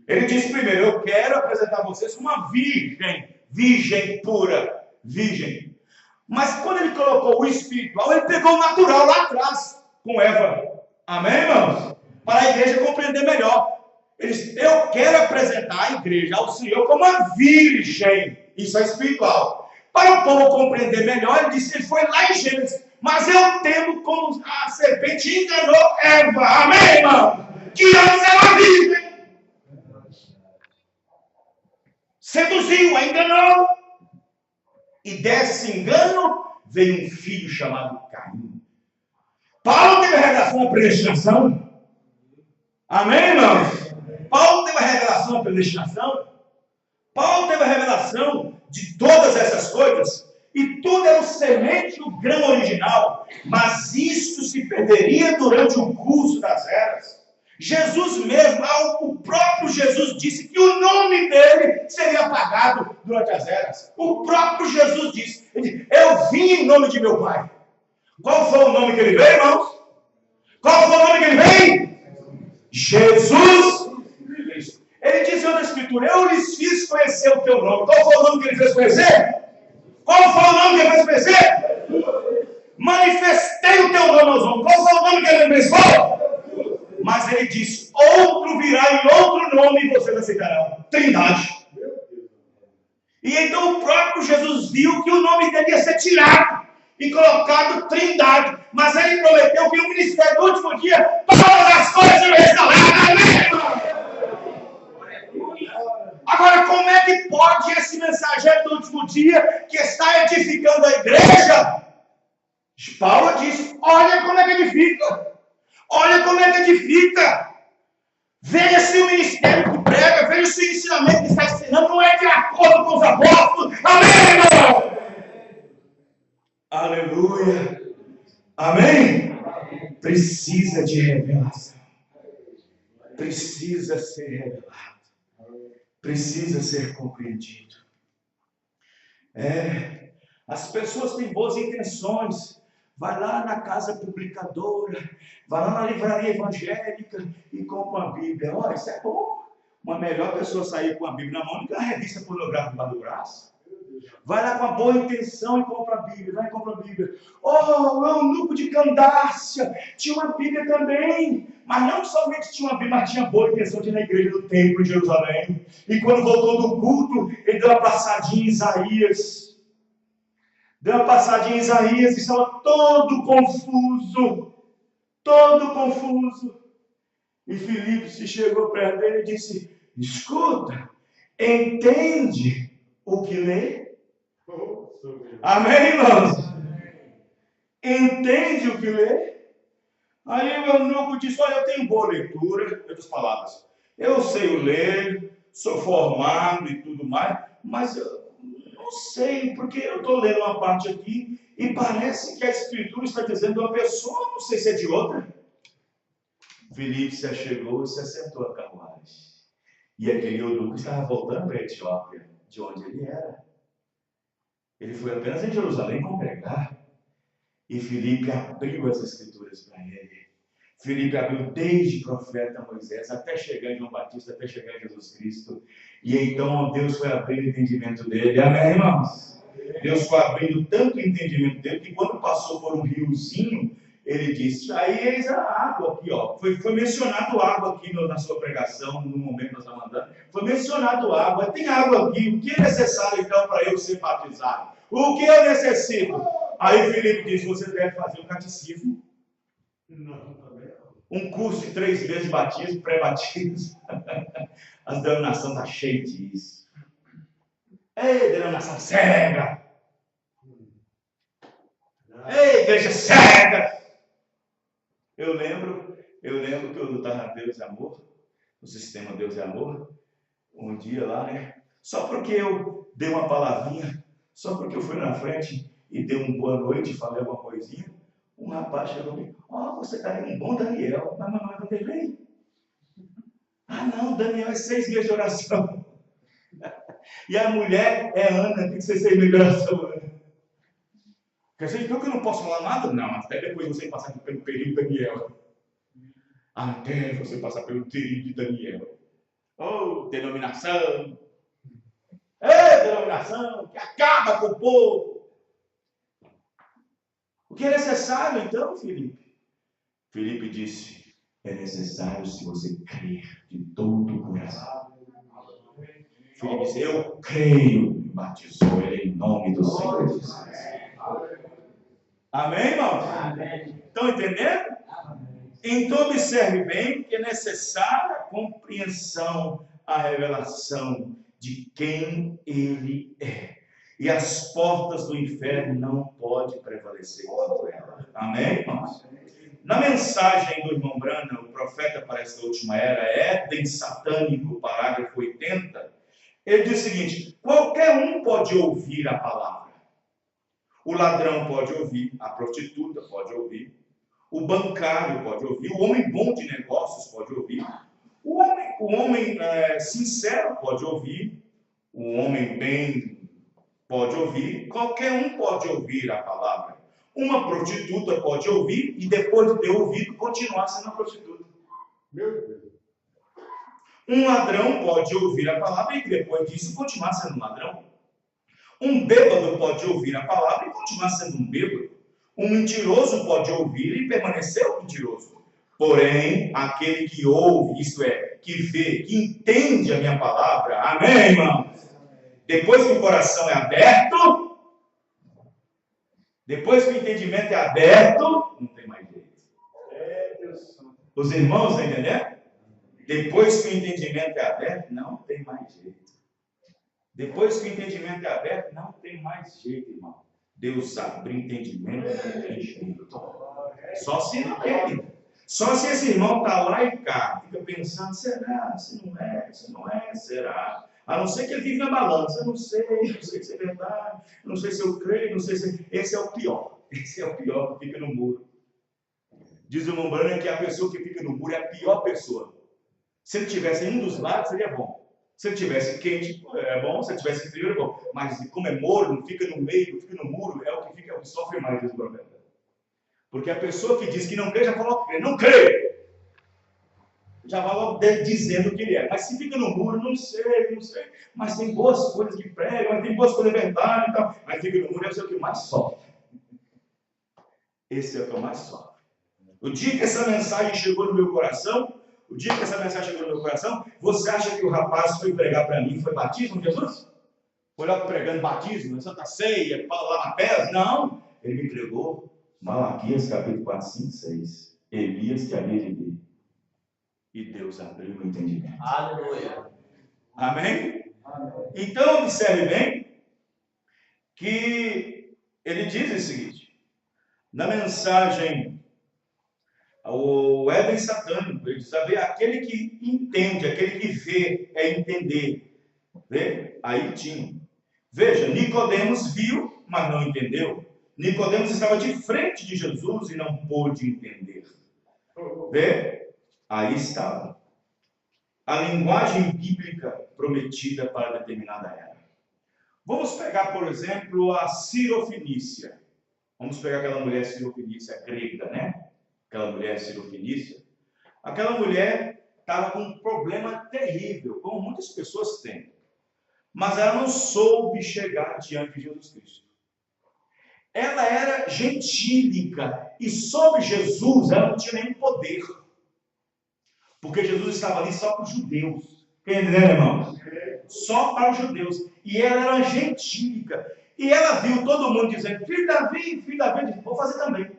Ele disse primeiro, eu quero apresentar a vocês uma virgem pura, virgem. Mas quando ele colocou o espiritual, ele pegou o natural lá atrás, com Eva. Amém, irmãos? Para a igreja compreender melhor. Ele disse, eu quero apresentar a igreja ao Senhor como uma virgem. Isso é espiritual. Para o povo compreender melhor, ele disse, ele foi lá em Gênesis. Mas eu temo como a serpente enganou Eva. Amém, irmão? Que antes era virgem. Seduziu, a enganou. E desse engano veio um filho chamado Caim. Paulo teve a revelação da predestinação. Amém, irmãos? Paulo teve a revelação da predestinação. Paulo teve a revelação de todas essas coisas. E tudo era o semente do grão original. Mas isto se perderia durante o curso das eras. Jesus mesmo, o próprio Jesus disse que o nome dele seria apagado durante as eras. O próprio Jesus disse, ele disse, eu vim em nome de meu Pai. Qual foi o nome que ele veio, irmãos? Qual foi o nome que ele veio? Jesus Cristo. Ele diz em outra escritura, eu lhes fiz conhecer o teu nome. Qual foi o nome que ele fez conhecer? Qual foi o nome que ele fez conhecer? Manifestei o teu nome aos homens. Qual foi o nome que ele manifestou? Mas ele diz, outro virá em outro nome e vocês aceitarão. Trindade. E então o próprio Jesus viu que o nome dele ia ser tirado e colocado Trindade. Mas ele prometeu que no ministério do último dia, todas as coisas serão restauradas. Agora, como é que pode esse mensageiro do último dia, que está edificando a igreja? Paulo diz, olha como é que edifica. Olha como é que edifica. Veja se o ministério que prega, veja se o ensinamento que está ensinando não é de acordo com os apóstolos. Amém, irmão? Aleluia. Amém? Precisa de revelação. Precisa ser revelado. Precisa ser compreendido. As pessoas têm boas intenções. Vai lá na casa publicadora, vai lá na livraria evangélica e compra uma Bíblia. Olha, isso é bom. Uma melhor pessoa sair com a Bíblia na mão do que a revista pornográfica embaixo do braço. Vai lá com a boa intenção e compra a Bíblia. Vai e compra a Bíblia. Oh, o eunuco de Candácia tinha uma Bíblia também. Mas não somente tinha uma Bíblia, mas tinha boa intenção de ir na igreja do templo de Jerusalém. E quando voltou do culto, ele deu uma passadinha em Isaías. Deu uma passadinha em Isaías e estava todo confuso. Todo confuso. E Filipe se chegou perto dele e disse, escuta, entende o que lê? Amém, irmãos? Entende o que lê? Aí o eunuco disse, olha, eu tenho boa leitura, outras palavras. Eu sei ler, sou formado e tudo mais, mas eu não sei, porque eu estou lendo uma parte aqui e parece que a Escritura está dizendo de uma pessoa, não sei se é de outra. Filipe se achegou e se assentou a carruagem. E aquele eunuco estava voltando para a Etiópia, de onde ele era. Ele foi apenas em Jerusalém congregar. E Filipe abriu as escrituras para ele. Filipe abriu desde o profeta Moisés até chegar em João Batista, até chegar em Jesus Cristo. E então Deus foi abrindo o entendimento dele. Amém, irmãos? Deus foi abrindo tanto o entendimento dele que quando passou por um riozinho, ele disse, aí eis a água aqui, ó. Foi mencionado água aqui na sua pregação, no momento que nós estamos andando. Foi mencionado água, tem água aqui. O que é necessário então para eu ser batizado? O que eu necessito? Aí Filipe disse, você deve fazer um catecismo. Um curso de 3 meses de batismo, pré-batismo. As denominações estão cheias disso. Ei, denominação cega! Ei, igreja cega! Eu lembro que eu estava na Deus e Amor, no sistema Deus e Amor, um dia lá, né? Só porque eu dei uma palavrinha, só porque eu fui na frente e dei uma boa noite e falei uma coisinha, um rapaz chegou e falou, você está um bom Daniel, mas mamãe não tem lei. Ah não, Daniel é 6 meses de oração. E a mulher é Ana, tem que ser 6 meses de oração, Ana. Quer dizer, então que eu não posso falar nada? Não, até depois você passar pelo período de Daniel. Até você passar pelo período de Daniel. Oh, denominação. É, denominação, que acaba com o povo. O que é necessário então, Filipe? Filipe disse, é necessário se você crer de todo o coração. Filipe disse, eu creio, e batizou ele em nome do Senhor Jesus. Amém, irmãos? Amém. Estão entendendo? Então observe bem que é necessária a compreensão, a revelação de quem ele é. E as portas do inferno não podem prevalecer contra ela. Amém, irmãos? Na mensagem do irmão Branham, o profeta para esta última era, Éden satânico, parágrafo 80, ele diz o seguinte, qualquer um pode ouvir a palavra. O ladrão pode ouvir, a prostituta pode ouvir, o bancário pode ouvir, o homem bom de negócios pode ouvir, o homem sincero pode ouvir, o homem bem pode ouvir, qualquer um pode ouvir a palavra. Uma prostituta pode ouvir e depois de ter ouvido continuar sendo uma prostituta. Meu Deus. Um ladrão pode ouvir a palavra e depois disso continuar sendo um ladrão. Um bêbado pode ouvir a palavra e continuar sendo um bêbado. Um mentiroso pode ouvir e permanecer um mentiroso. Porém, aquele que ouve, isto é, que vê, que entende a minha palavra, amém, irmãos? Depois que o coração é aberto, depois que o entendimento é aberto, não tem mais jeito. Os irmãos estão entendendo? Depois que o entendimento é aberto, não tem mais jeito. Depois que o entendimento é aberto, não tem mais jeito, irmão. Deus abre entendimento, não tem jeito. Só se não é. Só se esse irmão está lá e cá, fica pensando, será? Se não é, será? A não ser que ele vive na balança, não sei se é verdade, não sei se eu creio, não sei se... Esse é o pior. Esse é o pior que fica no muro. Diz o irmão Branham que a pessoa que fica no muro é a pior pessoa. Se ele tivesse em um dos lados, seria bom. Se ele tivesse quente, é bom. Se ele tivesse frio, é bom. Mas como é morno, fica no meio, fica no muro, é o que sofre mais, diz o profeta. Porque a pessoa que diz que não crê, já falou que crê. Não crê! Já vai logo dizendo que ele é. Mas se fica no muro, não sei. Mas tem boas coisas que pregam, mas tem boas coisas de verdade e tal. Mas fica no muro, é o que mais sofre. Esse é o que eu mais sofre. O dia que essa mensagem chegou no meu coração, você acha que o rapaz foi pregar para mim, foi batismo de Jesus? Foi lá pregando batismo, Santa Ceia, lá na pedra? Não. Ele me pregou Malaquias capítulo 4, 5, 6. Elias que havia de vir. E Deus abriu o entendimento. Aleluia. Amém? Amém? Então, observe bem que ele diz o seguinte, na mensagem, o Éden satânico, ele diz, aquele que entende, aquele que vê, é entender. Vê? Aí tinha. Veja, Nicodemos viu, mas não entendeu. Nicodemos estava de frente de Jesus e não pôde entender. Vê? Aí estava. A linguagem bíblica prometida para determinada era. Vamos pegar, por exemplo, a Cirofenícia. Vamos pegar aquela mulher cirofenícia grega, né? Aquela mulher cirofenícia. Aquela mulher estava com um problema terrível, como muitas pessoas têm. Mas ela não soube chegar diante de Jesus Cristo. Ela era gentílica e sobre Jesus ela não tinha nenhum poder. Porque Jesus estava ali só para os judeus. Entendeu, irmãos? Só para os judeus. E ela era gentílica. E ela viu todo mundo dizendo, filho de Davi, disse, vou fazer também.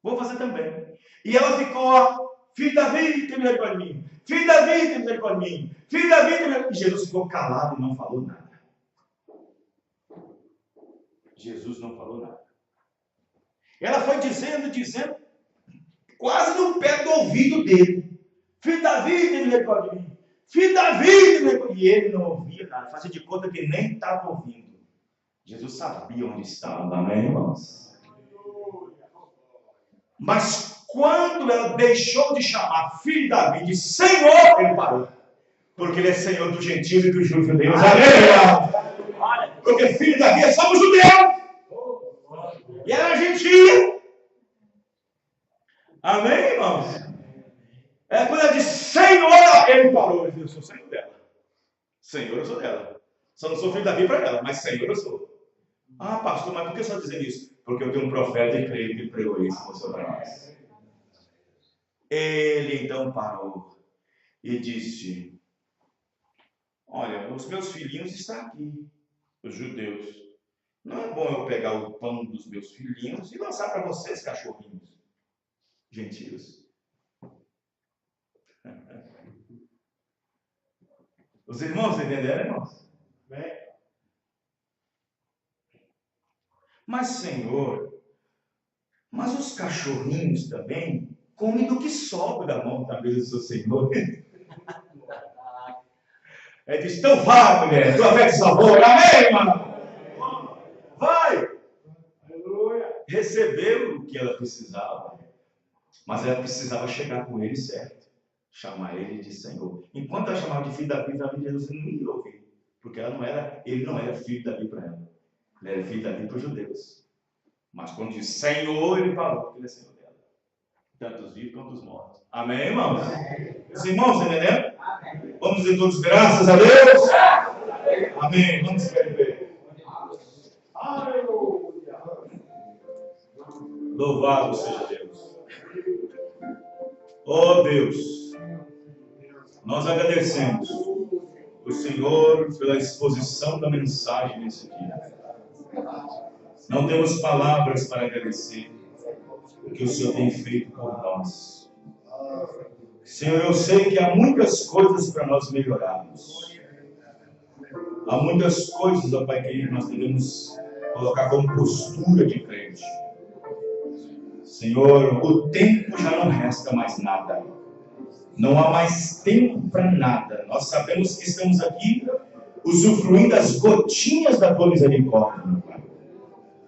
Vou fazer também. E ela ficou, filho de Davi, tem misericórdia de mim. Filho de Davi, tem misericórdia de mim. Filho de Davi, tem misericórdia de mim. E Jesus ficou calado e não falou nada. Jesus não falou nada. Ela foi dizendo, quase no pé do ouvido dele. Filho de Davi, tem misericórdia de mim. Filho de Davi, tem misericórdia de mim. E ele não ouvia nada, fazia de conta que nem estava ouvindo. Jesus sabia onde estava, amém, irmãos? Mas quando ela deixou de chamar filho de Davi de Senhor, ele parou. Porque ele é Senhor dos gentios e dos judeus. Amém? Porque filho de Davi é só um judeu. E ela é gentia. Amém, irmãos? Quando ela disse Senhor, ele parou. Ele disse, eu sou Senhor dela. Senhor, eu sou dela. Só não sou filho de Davi para ela, mas Senhor eu sou. Ah, pastor, mas por que você está dizendo isso? Porque eu tenho um profeta e creio que pregou isso sobre nós. Ele então parou e disse, olha, os meus filhinhos estão aqui, os judeus. Não é bom eu pegar o pão dos meus filhinhos e lançar para vocês, cachorrinhos, gentios. Os irmãos entenderam, irmãos? Mas, Senhor, mas os cachorrinhos também comem do que sobra da mão da mesa do seu Senhor. Ele disse, então vai, mulher, tua fé de sabor, amém, irmão? Vai! Recebeu o que ela precisava, mas ela precisava chegar com ele certo, chamar ele de Senhor. Enquanto ela chamava de filho da vida, Jesus não ia ouvir, porque ele não era filho da vida para ela. Ele era filho da vida para os judeus. Mas quando diz Senhor, ele falou que ele é Senhor dela. Tanto os vivos quanto os mortos. Amém, irmãos? Os irmãos, entendendo? Vamos dizer todos graças a Deus? Amém. Vamos escrever. Aleluia. Louvado seja Deus. Oh Deus, nós agradecemos o Senhor pela exposição da mensagem nesse dia. Não temos palavras para agradecer o que o Senhor tem feito por nós. Senhor, eu sei que há muitas coisas para nós melhorarmos. Há muitas coisas, ó Pai querido, nós devemos colocar como postura de crente. Senhor, o tempo já não resta mais nada. Não há mais tempo para nada. Nós sabemos que estamos aqui usufruindo das gotinhas da tua misericórdia, meu Pai.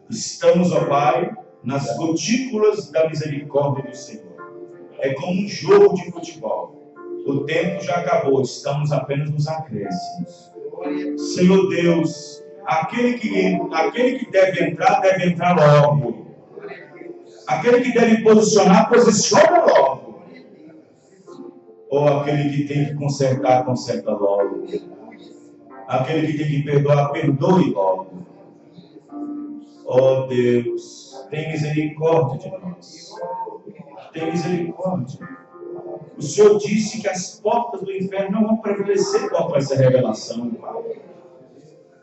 Estamos, ó Pai, nas gotículas da misericórdia do Senhor. É como um jogo de futebol. O tempo já acabou, estamos apenas nos acréscimos. Senhor Deus, aquele que deve entrar logo. Aquele que deve posicionar, posiciona logo. Ou aquele que tem que consertar, conserta logo. Aquele que tem que perdoar, perdoe logo. Oh Deus, tem misericórdia de nós. Tem misericórdia. O Senhor disse que as portas do inferno não vão prevalecer contra essa revelação, Pai.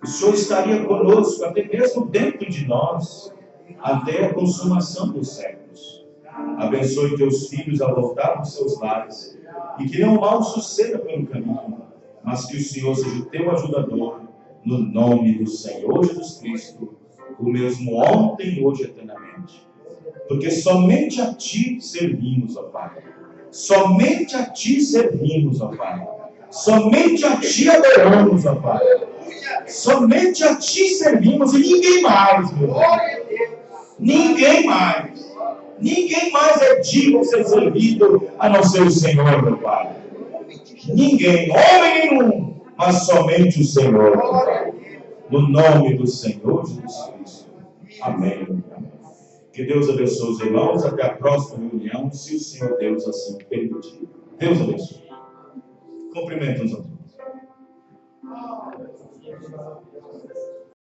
O Senhor estaria conosco, até mesmo dentro de nós, até a consumação dos séculos. Abençoe teus filhos a voltar dos seus lares, e que não mal suceda pelo caminho, mas que o Senhor seja o teu ajudador, no nome do Senhor Jesus Cristo, o mesmo ontem, hoje e eternamente. Porque somente a Ti servimos, ó Pai. Somente a Ti servimos, ó Pai. Somente a Ti adoramos, ó Pai. Somente a Ti servimos e ninguém mais, meu Deus. Ninguém mais. Ninguém mais é digno de ser servido a não ser o Senhor, meu Pai. Ninguém, homem nenhum, mas somente o Senhor. No nome do Senhor Jesus Cristo. Amém. Que Deus abençoe os irmãos. Até a próxima reunião, se o Senhor Deus assim permitir. Deus abençoe. Cumprimento os outros.